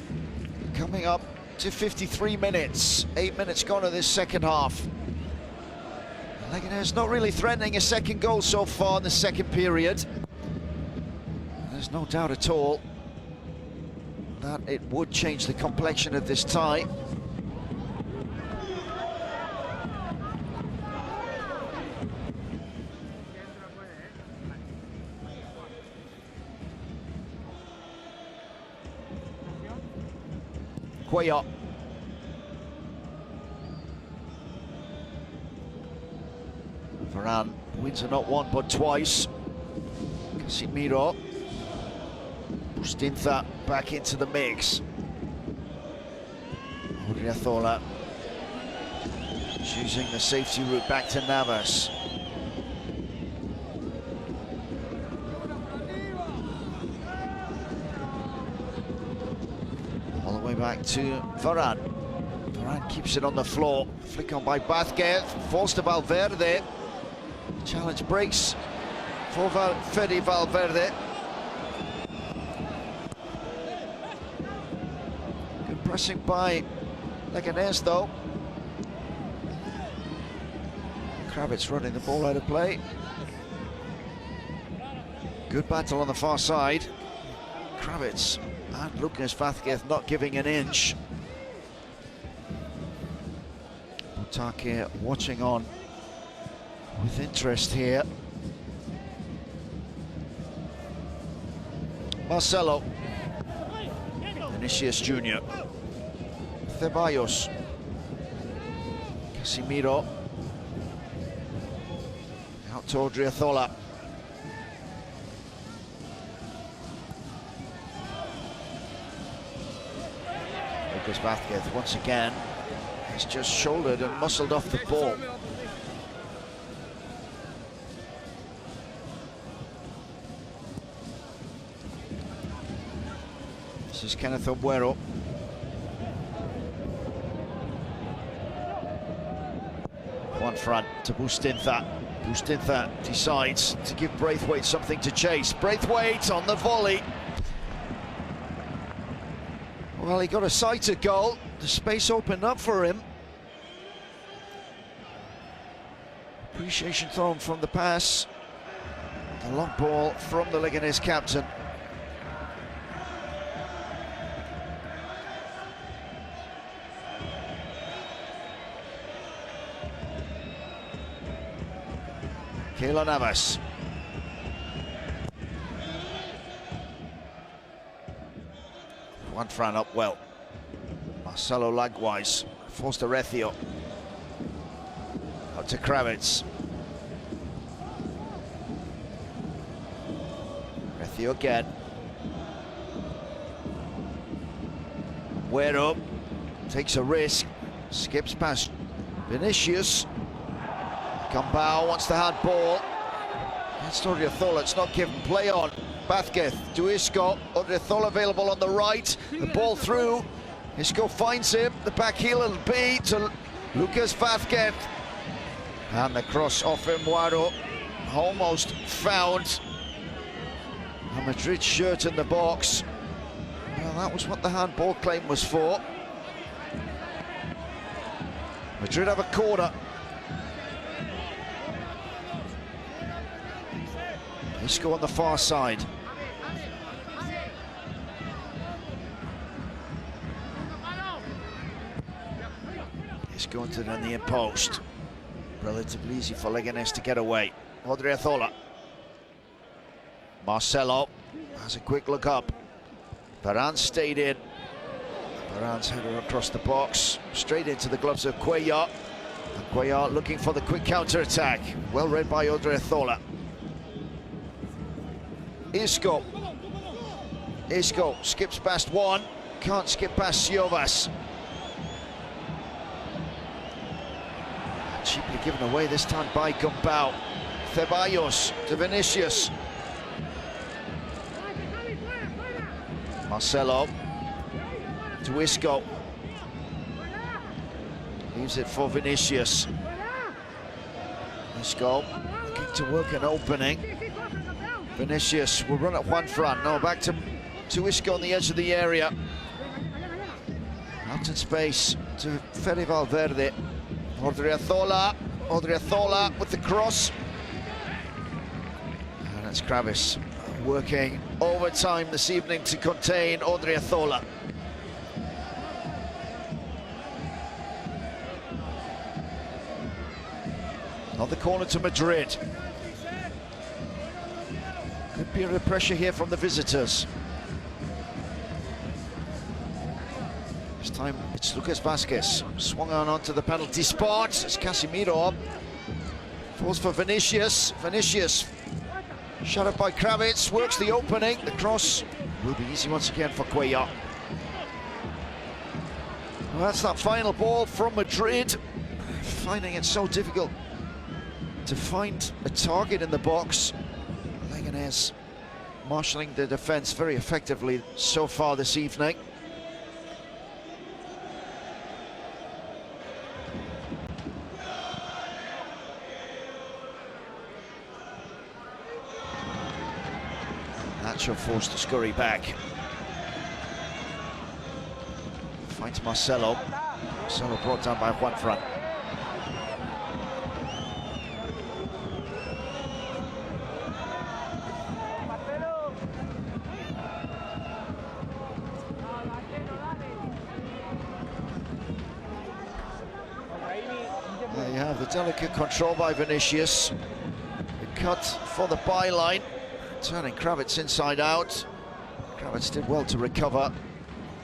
S2: Coming up to 53 minutes. 8 minutes gone in this second half. Leganes not really threatening a second goal so far in the second period. There's no doubt at all that it would change the complexion of this tie. Cuellar. Varane wins it not one but twice. Casemiro. Bustinza back into the mix. Odriozola choosing the safety route back to Navas. Back to Varane. Varane keeps it on the floor. Flick on by Vázquez. Falls to Valverde. Challenge breaks for Fede Valverde. Good pressing by Leganes though. Kravitz running the ball out of play. Good battle on the far side. Kravitz and Lucas Vázquez not giving an inch. Butake watching on with interest here. Marcelo. Vinicius Jr. Ceballos. Casemiro. Out to Odriozola. Lucas Vázquez once again has just shouldered and muscled off the ball. This is Kenneth Obuero. One front to Bustinza. Bustinza decides to give Braithwaite something to chase. Braithwaite on the volley. Well, he got a sighted goal. The space opened up for him. Appreciation thrown from the pass. The long ball from the Leganés captain. Keylor Navas. One front up well. Marcelo likewise. Forced to Recio. Up to Kravitz. Recio again. Guerrero takes a risk. Skips past Vinicius. Gambao wants the hard ball. It's Odriozola, it's not given. Play on. Vázquez to Isco. Odriozola available on the right. The ball through. Isco finds him. The back heel will be to Lucas Vázquez. And the cross off Muaro. Almost found. A Madrid shirt in the box. Well, that was what the handball claim was for. Madrid have a corner. Isco on the far side. Isco into it on the post. Relatively easy for Leganés to get away. Odriozola. Marcelo has a quick look up. Varane stayed in. Varane's header across the box, straight into the gloves of Cuellar. And Cuellar looking for the quick counter-attack. Well read by Odriozola. Isco. Isco skips past one. Can't skip past Siovas. Cheaply given away this time by Gambao. Ceballos to Vinicius. Marcelo to Isco. Leaves it for Vinicius. Isco looking to work an opening. Vinicius will run at one front. No, back to Isco on the edge of the area. Out in space to Fede Valverde. Odriozola. Odriozola with the cross. And it's Kravitz working overtime this evening to contain Odriozola. On the corner to Madrid. Good period of pressure here from the visitors. This time it's Lucas Vázquez. Swung on onto the penalty spot. It's Casemiro. Falls for Vinicius. Vinicius shut up by Kravitz. Works the opening. The cross will be easy once again for Cuellar. Well, that's that final ball from Madrid. Finding it so difficult to find a target in the box. Leganés marshalling the defence very effectively so far this evening. Nacho forced to scurry back. Finds Marcelo. Marcelo brought down by one front. the delicate control by Vinicius. The cut for the byline, turning Kravitz inside out. Kravitz did well to recover,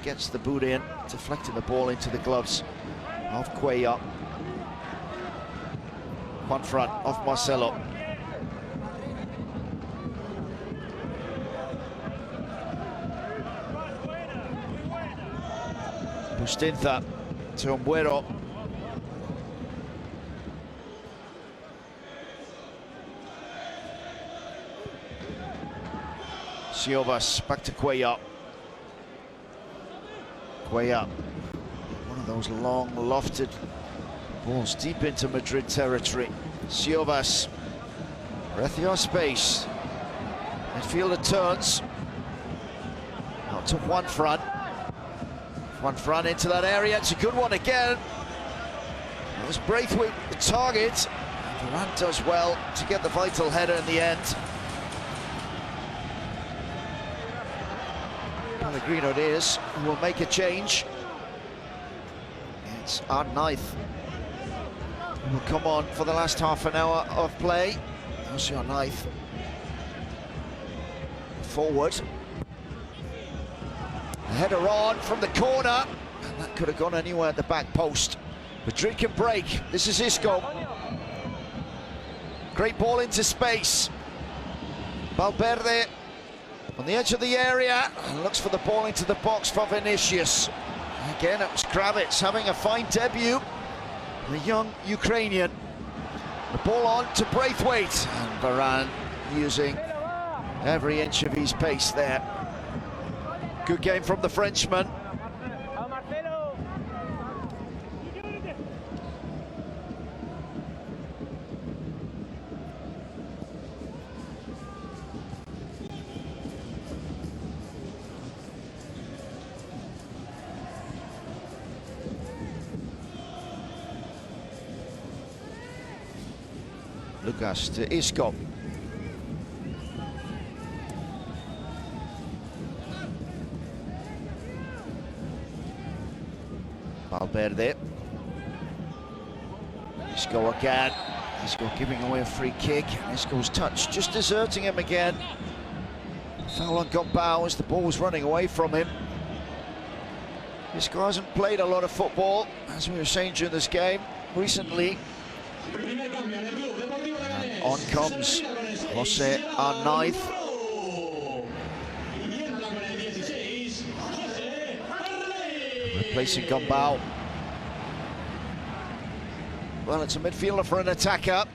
S2: gets the boot in, deflecting the ball into the gloves of Cuellar. One front of Marcelo. Bustinza to Umbuero. Siovas back to Cuellar. Cuellar, one of those long lofted balls deep into Madrid territory. Siovas, breathy of space. Midfielder turns. Out to one front. One front into that area. It's a good one again. It was Braithwaite the target. Varane does well to get the vital header in the end. Pellegrino it is, who will make a change. It's our ninth. Who will come on for the last half an hour of play. That's your ninth. Forward. A header on from the corner, and that could have gone anywhere at the back post. Madrid can break. This is Isco. Great ball into space. Valverde on the edge of the area and looks for the ball into the box for Vinicius. Again, it was Kravitz having a fine debut. The young Ukrainian. The ball on to Braithwaite, and Varane using every inch of his pace there. Good game from the Frenchman. Lucas to Isco. Valverde. Isco again. Isco giving away a free kick. Isco's touch just deserting him again. Foul on Gombao as the ball was running away from him. Isco hasn't played a lot of football, as we were saying during this game, recently. And on comes Jose Arnaiz. Replacing Gombao. Well, it's a midfielder for an attacker.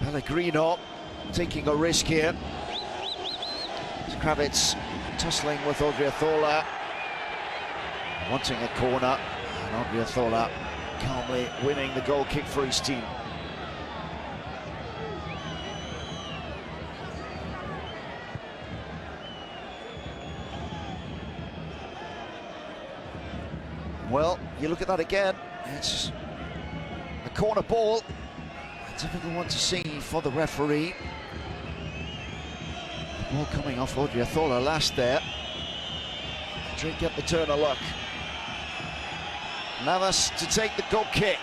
S2: Pellegrino taking a risk here. It's Kravitz tussling with Odriozola, wanting a corner, and Odriozola calmly winning the goal kick for his team. Well, you look at that again, it's a corner ball, a difficult one to see for the referee. The ball coming off Odriozola last there. Madrid get the turn of luck. Navas to take the goal kick.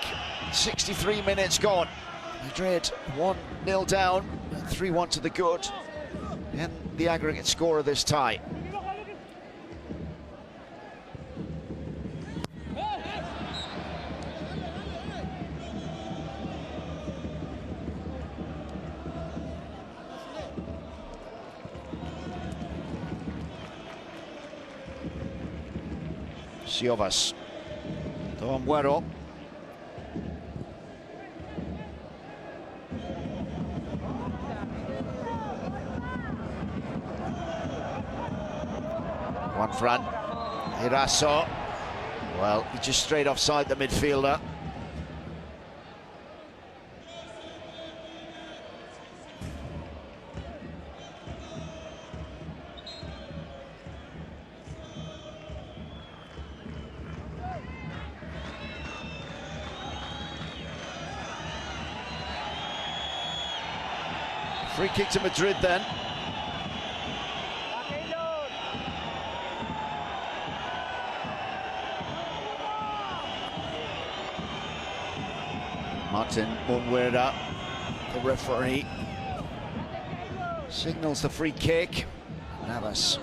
S2: 63 minutes gone. Madrid 1-0 down, 3-1 to the good, and the aggregate score of this tie. Siovas. Umbuero. One front. Iraso. Well, he just straight offside the midfielder. Free kick to Madrid then. Martin Munwera, the referee, signals the free kick. Navas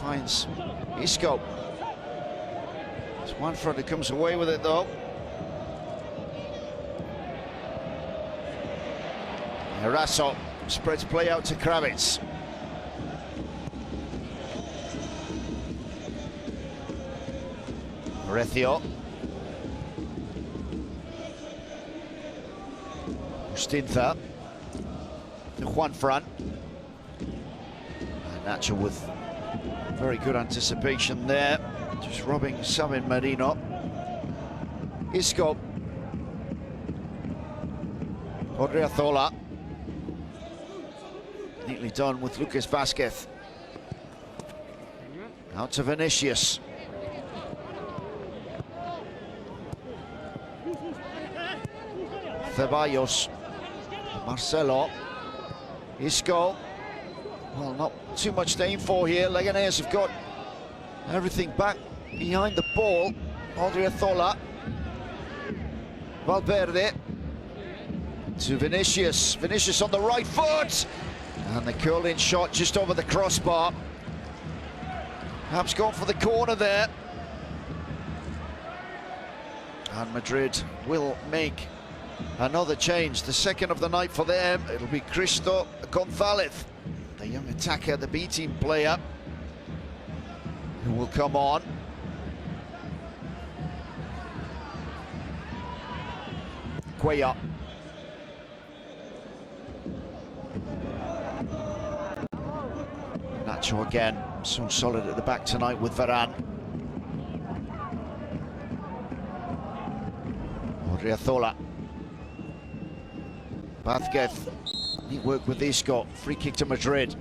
S2: finds Isco. It's Juanfran who comes away with it though. Eraso spreads play out to Kravitz. Recio. Stintha. Juanfran. Nacho with very good anticipation there. Just robbing Samin Marino. Isco. Odriozola. Neatly done with Lucas Vasquez. Out to Vinicius. Ceballos. Marcelo. Isco. Well, not too much to aim for here. Leganes have got everything back behind the ball. Odriozola. Valverde. To Vinicius. Vinicius on the right foot. And the curling shot just over the crossbar. Perhaps gone for the corner there. And Madrid will make another change, the second of the night for them. It'll be Cristo Gonzalez, the young attacker, the B-team player, who will come on. Cuellar. Nacho again, so solid at the back tonight with Varane. Odriozola. Vázquez. Neat work with Isco. Free kick to Madrid.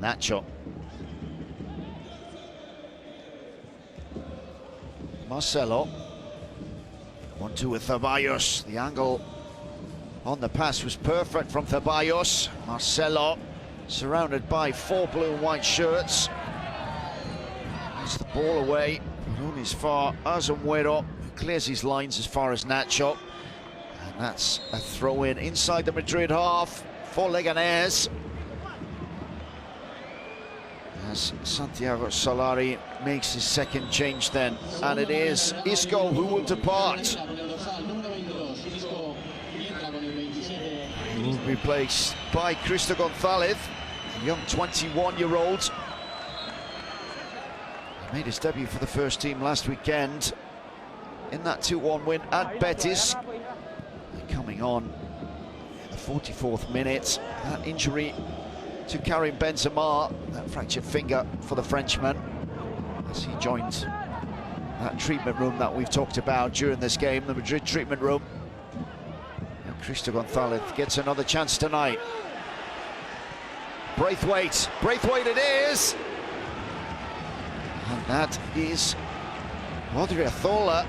S2: Nacho. Marcelo. 1-2 with Ceballos. The angle on the pass was perfect from Ceballos. Marcelo surrounded by 4 blue and white shirts. Gets the ball away, but only as far as Azuero, who clears his lines as far as Nacho. And that's a throw-in inside the Madrid half for Leganes. As Santiago Solari makes his second change then, and it is Isco who will depart. He will be replaced by Cristo Gonzalez, a young 21-year-old. He made his debut for the first team last weekend in that 2-1 win at Betis. And coming on in the 44th minute, that injury to Karim Benzema, that fractured finger for the Frenchman, as he joined that treatment room that we've talked about during this game, the Madrid treatment room. And Cristo Gonzalez gets another chance tonight. Braithwaite it is! And that is Odriozola,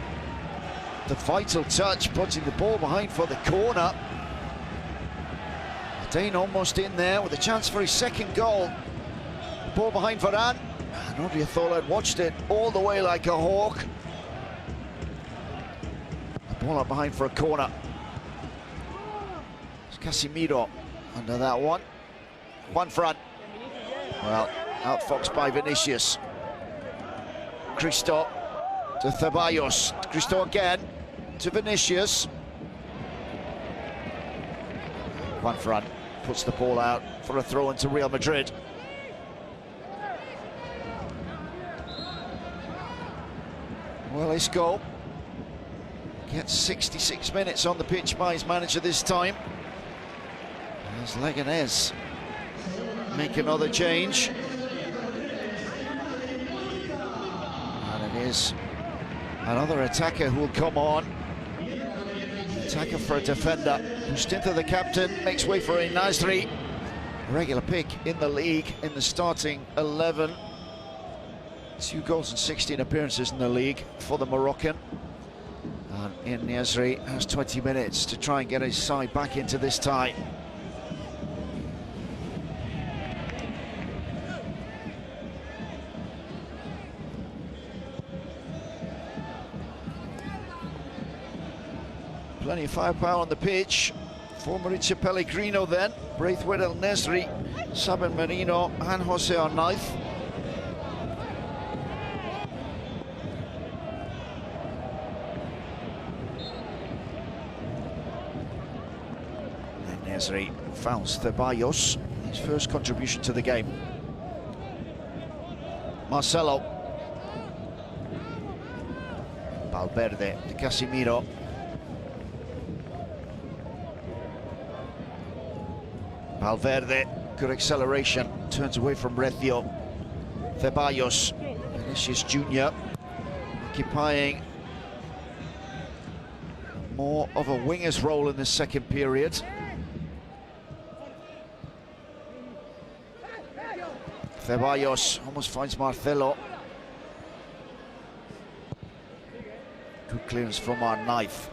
S2: the vital touch, putting the ball behind for the corner. Dane almost in there with a chance for his second goal. Ball behind Varane, and Odriozola had watched it all the way like a hawk. The ball up behind for a corner. It's Casemiro under that one. Juanfran. Well, outfoxed by Vinicius. Cristo to Ceballos. Cristo again to Vinicius. Juanfran puts the ball out for a throw into Real Madrid. Well, Isco gets 66 minutes on the pitch by his manager this time. As Leganes make another change. And it is another attacker who will come on. Attacker for a defender. Stintha, the captain, makes way for Nasri. Regular pick in the league in the starting 11. 2 goals and 16 appearances in the league for the Moroccan. And Niasri has 20 minutes to try and get his side back into this tie. Plenty of firepower on the pitch for Mauricio Pellegrino then. Braithwaite, El Nesri, Sabin Merino and Jose on ninth. And Nesri fouls Ceballos, his first contribution to the game. Marcelo. Valverde to Casemiro. Valverde, good acceleration, turns away from Rethio. Ceballos, Vinicius Jr. occupying more of a winger's role in the second period. Ceballos almost finds Marcelo. Good clearance from our knife.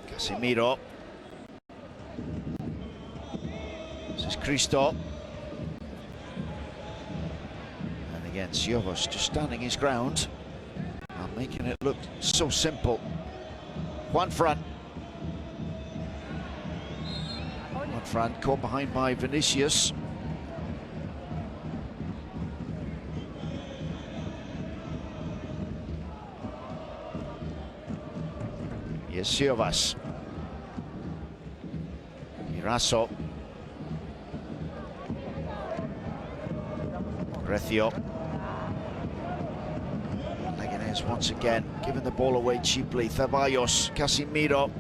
S2: Casemiro. This is Cristo. And again, Siovos just standing his ground and making it look so simple. Juanfran. Juanfran caught behind by Vinicius. Here's Siovas. Mirasso. Rethio. Lеgанеζ once again giving the ball away cheaply. Ceballos, Casemiro.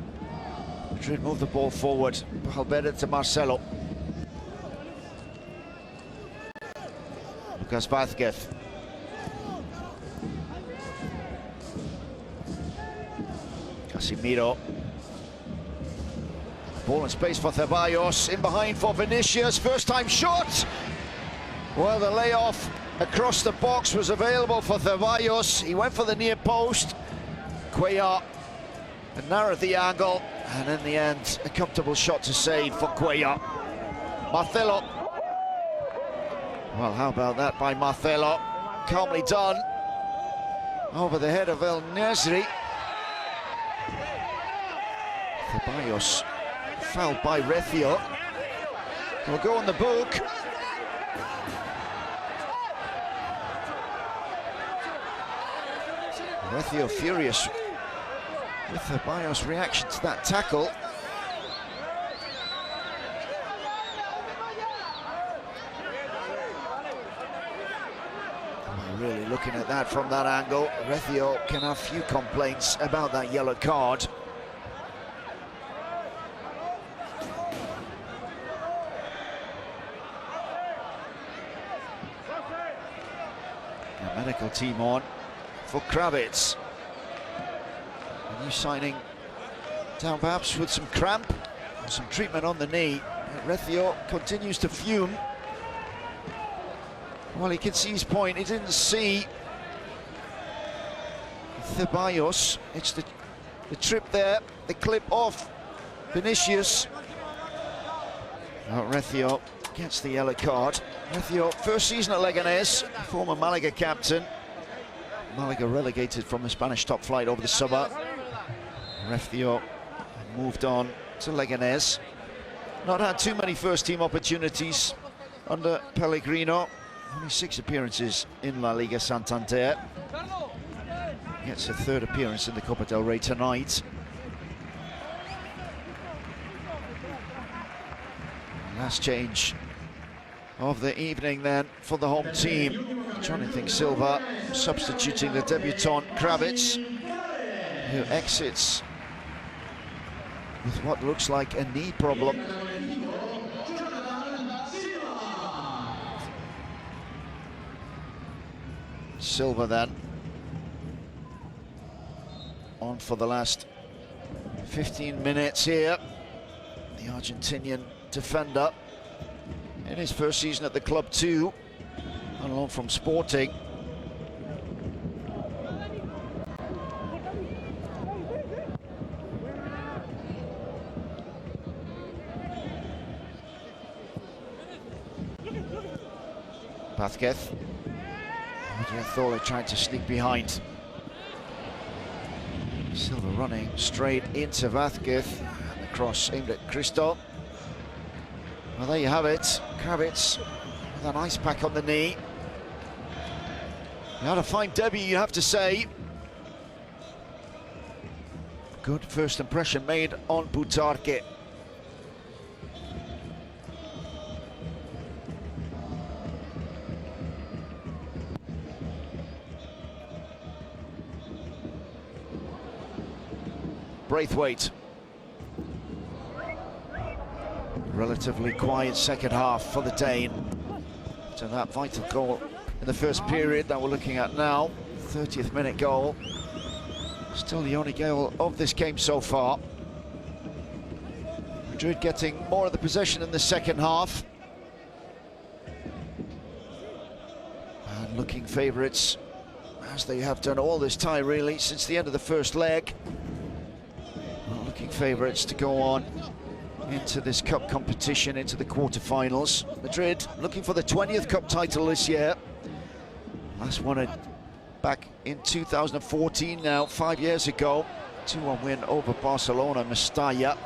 S2: Madrіd move the ball forward. Valverde to Marcelo. Lucas Vázquez. Casemiro. Ball in space for Ceballos, in behind for Vinicius, first time shot! Well, the layoff across the box was available for Ceballos. He went for the near post. Cuellar narrowed the angle, and in the end, a comfortable shot to save for Cuellar. Marcelo. Well, how about that by Marcelo? Calmly done. Over the head of El Nesri. Ceballos fouled by Rethio. Will go on the book. Rethio furious with Ceballos' reaction to that tackle. Really looking at that from that angle, Rethio can have few complaints about that yellow card. The medical team on for Kravitz. A new signing down perhaps with some cramp and some treatment on the knee. Rethio continues to fume. Well, he can see his point. He didn't see Ceballos. It's the trip there, the clip off Vinicius. Rethio gets the yellow card. Rethio, first season at Leganés, former Malaga captain. Malaga relegated from the Spanish top flight over the summer. Rethio moved on to Leganés. Not had too many first team opportunities under Pellegrino. Only 6 appearances in La Liga Santander. Gets a third appearance in the Copa del Rey tonight. Last change of the evening then for the home team. Jonathan Silva substituting the debutant Kravitz, who exits with what looks like a knee problem. Silva then on for the last 15 minutes here. The Argentinian defender. in his first season at the club too, on loan from Sporting. Vázquez. Real trying to sneak behind. Silva running straight into Vázquez. And the cross aimed at Cristo. Well, there you have it. Kravitz with an ice pack on the knee. He had a fine debut, you have to say. Good first impression made on Butarque. Braithwaite. Relatively quiet second half for the Dane. To that vital goal in the first period that we're looking at now. 30th minute goal. Still the only goal of this game so far. Madrid getting more of the possession in the second half. And looking favourites, as they have done all this time really, since the end of the first leg. Looking favourites to go on into this cup competition, into the quarter-finals. Madrid looking for the 20th cup title this year. Last one back in 2014 now, 5 years ago. 2-1 win over Barcelona, Mestalla.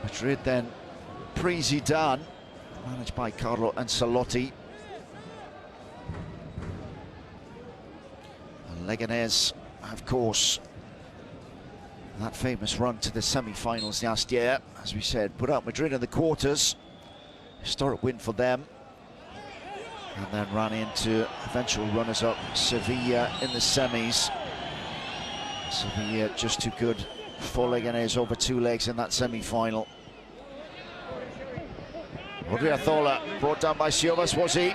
S2: Madrid then pre-Zidane, managed by Carlo Ancelotti. And Leganés, of course, that famous run to the semi-finals last year, as we said, put out Madrid in the quarters. Historic win for them. And then ran into eventual runners-up Sevilla in the semis. Sevilla just too good for Leganés over 2 legs in that semi-final. Real brought down by Siovas, was he?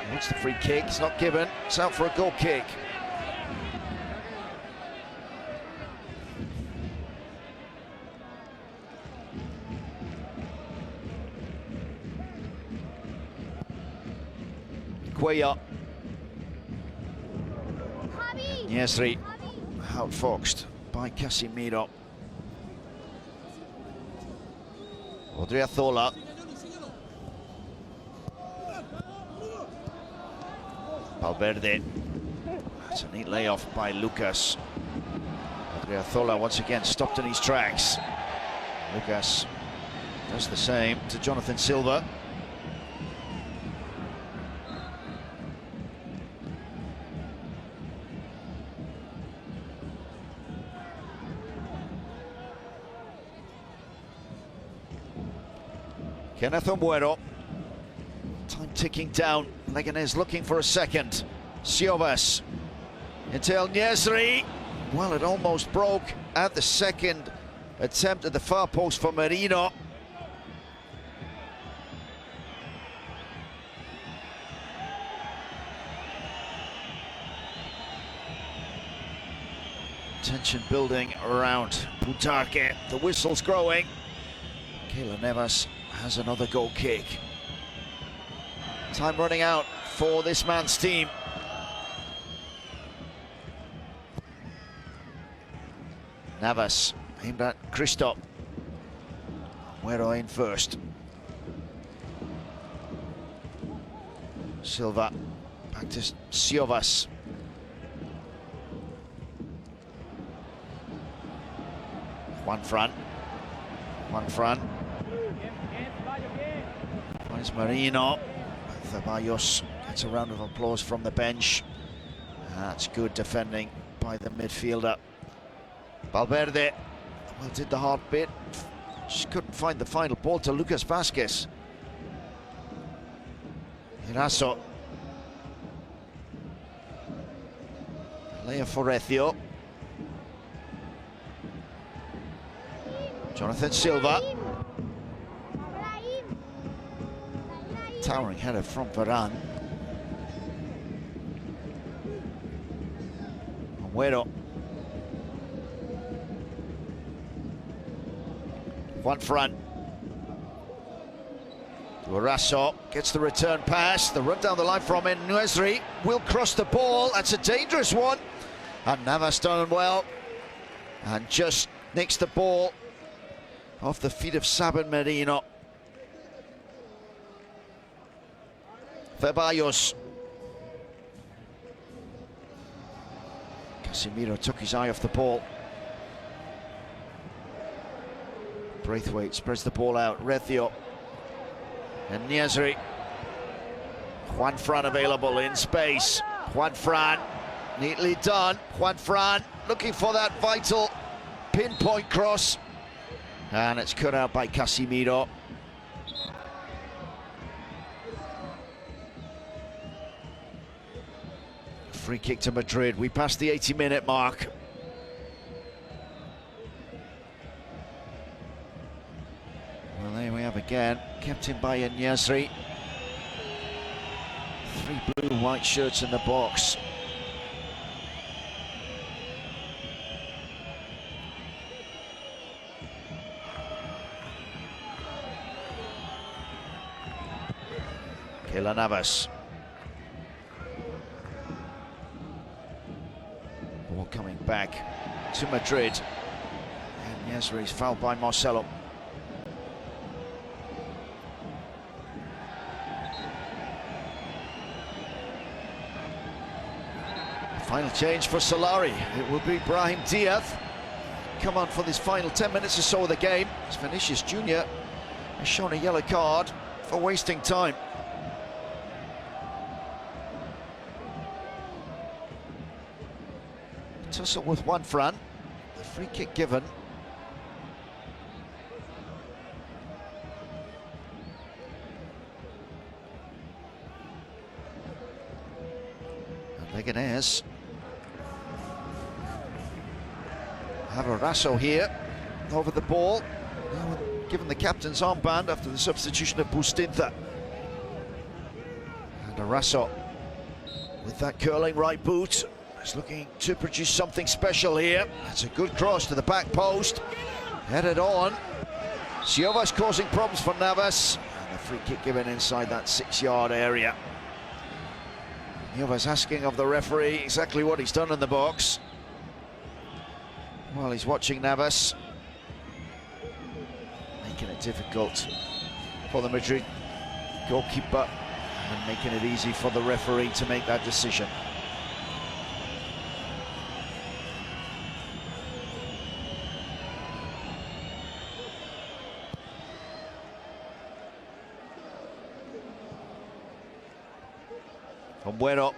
S2: Wants the free kick, it's not given. It's out for a goal kick. Cuellar. Niesri outfoxed by Casemiro. Real. Valverde. That's a neat layoff by Lucas. Real once again stopped in his tracks. Lucas does the same to Jonathan Silva. Kenneth Ombuero. Time ticking down. Leganés looking for a second. Siovas into El Niesri. Well, it almost broke at the second attempt at the far post for Merino. Tension building around Butarque. The whistle's growing. Keylor Navas has another goal kick. Time running out for this man's team. Navas aimed at Cristo. Ombuero in first. Silva back to Siovas. One front. Finds Merino. Ceballos gets a round of applause from the bench. That's good defending by the midfielder. Valverde, well, did the hard bit. Just couldn't find the final ball to Lucas Vázquez. Iraso. Leo Forecio. Jonathan Silva. Towering header from Varane. Ombuero. One front. Raso gets the return pass, the run down the line from Gоals will cross the ball. That's a dangerous one, and Navas done well and just nicks the ball off the feet of Sabin Merino. Ceballos. Casemiro took his eye off the ball. Braithwaite spreads the ball out. Rethio and Gоals. Juanfran available in space. Juanfran, neatly done. Juanfran looking for that vital pinpoint cross, and it's cut out by Casemiro. Free kick to Madrid. We passed the 80-minute mark. Well, there we have again, kept in by Gоals. 3 blue and white shirts in the box. Navas. Ball coming back to Madrid. And Gоals is fouled by Marcelo. Final change for Solari. It will be Brahim Diaz. Come on for this final 10 minutes or so of the game. As Vinicius Jr. has shown a yellow card for wasting time. Tussle with Juanfran. The free kick given. And Leganеż have a Raso here over the ball. Now given the captain's armband after the substitution of Bustinza. And a Raso with that curling right boot. He's looking to produce something special here. That's a good cross to the back post. Headed on. Siovas causing problems for Navas. And the free kick given inside that 6-yard area. Siovas asking of the referee exactly what he's done in the box. Well, he's watching Navas. Making it difficult for the Madrid goalkeeper. And making it easy for the referee to make that decision. Bueno,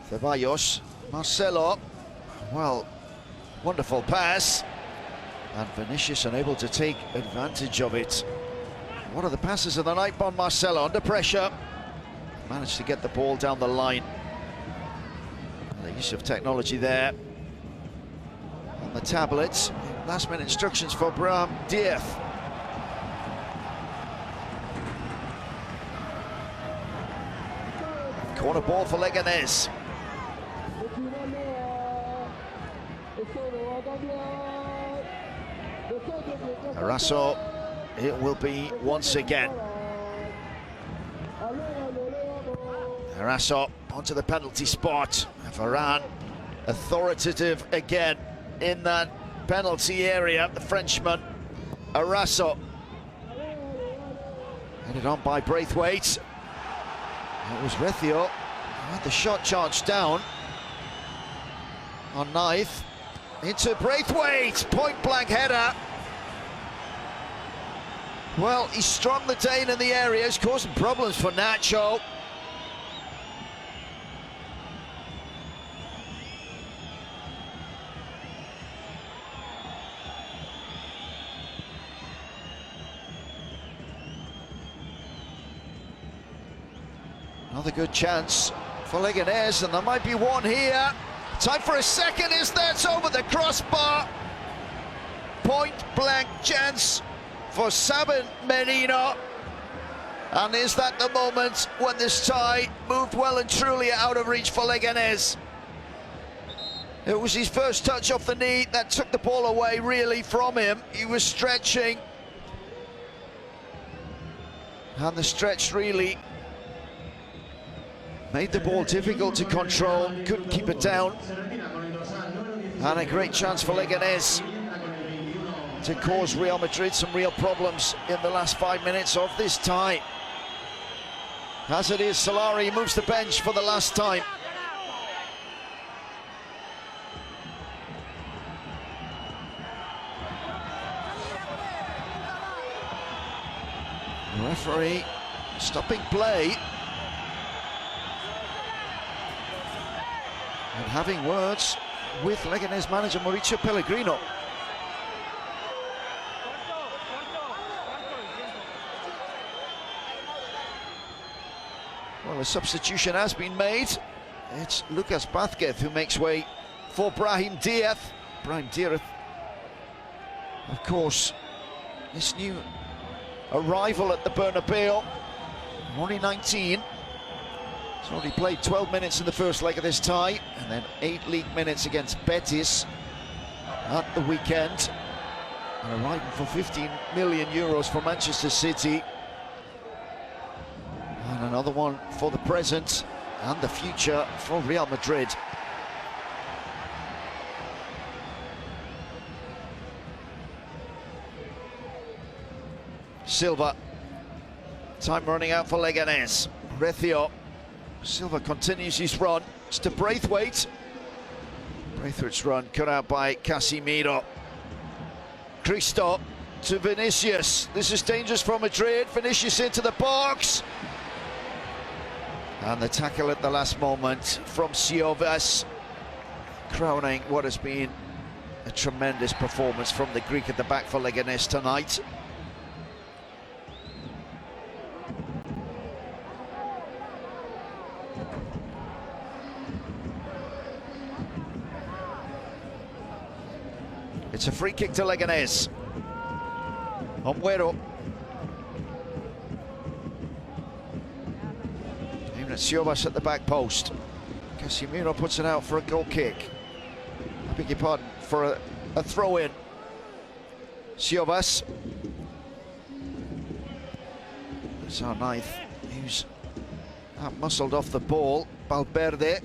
S2: Ceballos, Marcelo, well, wonderful pass, and Vinicius unable to take advantage of it. One of the passes of the night by Marcelo, under pressure, managed to get the ball down the line. The use of technology there on the tablets. Last-minute instructions for Brahim Diaz. Corner ball for Leganеż. Raso, it will be once again. Raso onto the penalty spot. Varane authoritative again in that penalty area. The Frenchman, Raso. Headed on by Braithwaite. It was Rethio who had the shot charged down on Knife. Into Braithwaite, point-blank header. Well, he's strong the Dane in the area, he's causing problems for Nacho. Another good chance for Lеgанеζ, and there might be one here. Time for a second, is there? It's over the crossbar. Point-blank chance for Sabin Merino. And is that the moment when this tie moved well and truly out of reach for Lеgанеζ? It was his first touch off the knee that took the ball away really from him. He was stretching, And the stretch really made the ball difficult to control, couldn't keep it down. And a great chance for Leganés to cause Real Madrid some real problems in the last 5 minutes of this tie. As it is, Solari moves the bench for the last time. Referee stopping play and having words with Leganés manager Mauricio Pellegrino. Well, a substitution has been made. It's Lucas Vázquez who makes way for Brahim Diaz. Brahim Diaz, of course, this new arrival at the Bernabeu, only 19. He's already played 12 minutes in the first leg of this tie, and then 8 league minutes against Betis at the weekend. And arriving for 15 million euros for Manchester City. And another one for the present and the future for Real Madrid. Silva, time running out for Leganés. Recio, Silva continues his run. It's to Braithwaite. Braithwaite's run cut out by Casemiro. Cristo to Vinicius. This is dangerous for Madrid. Vinicius into the box. And the tackle at the last moment from Siovas, crowning what has been a tremendous performance from the Greek at the back for Leganés tonight. It's a free kick to Leganés. Ombuero. Even at Siovas at the back post. Casemiro puts it out for a goal kick. I beg your pardon, for a throw-in. Siovas. It's our ninth, who's muscled off the ball. Valverde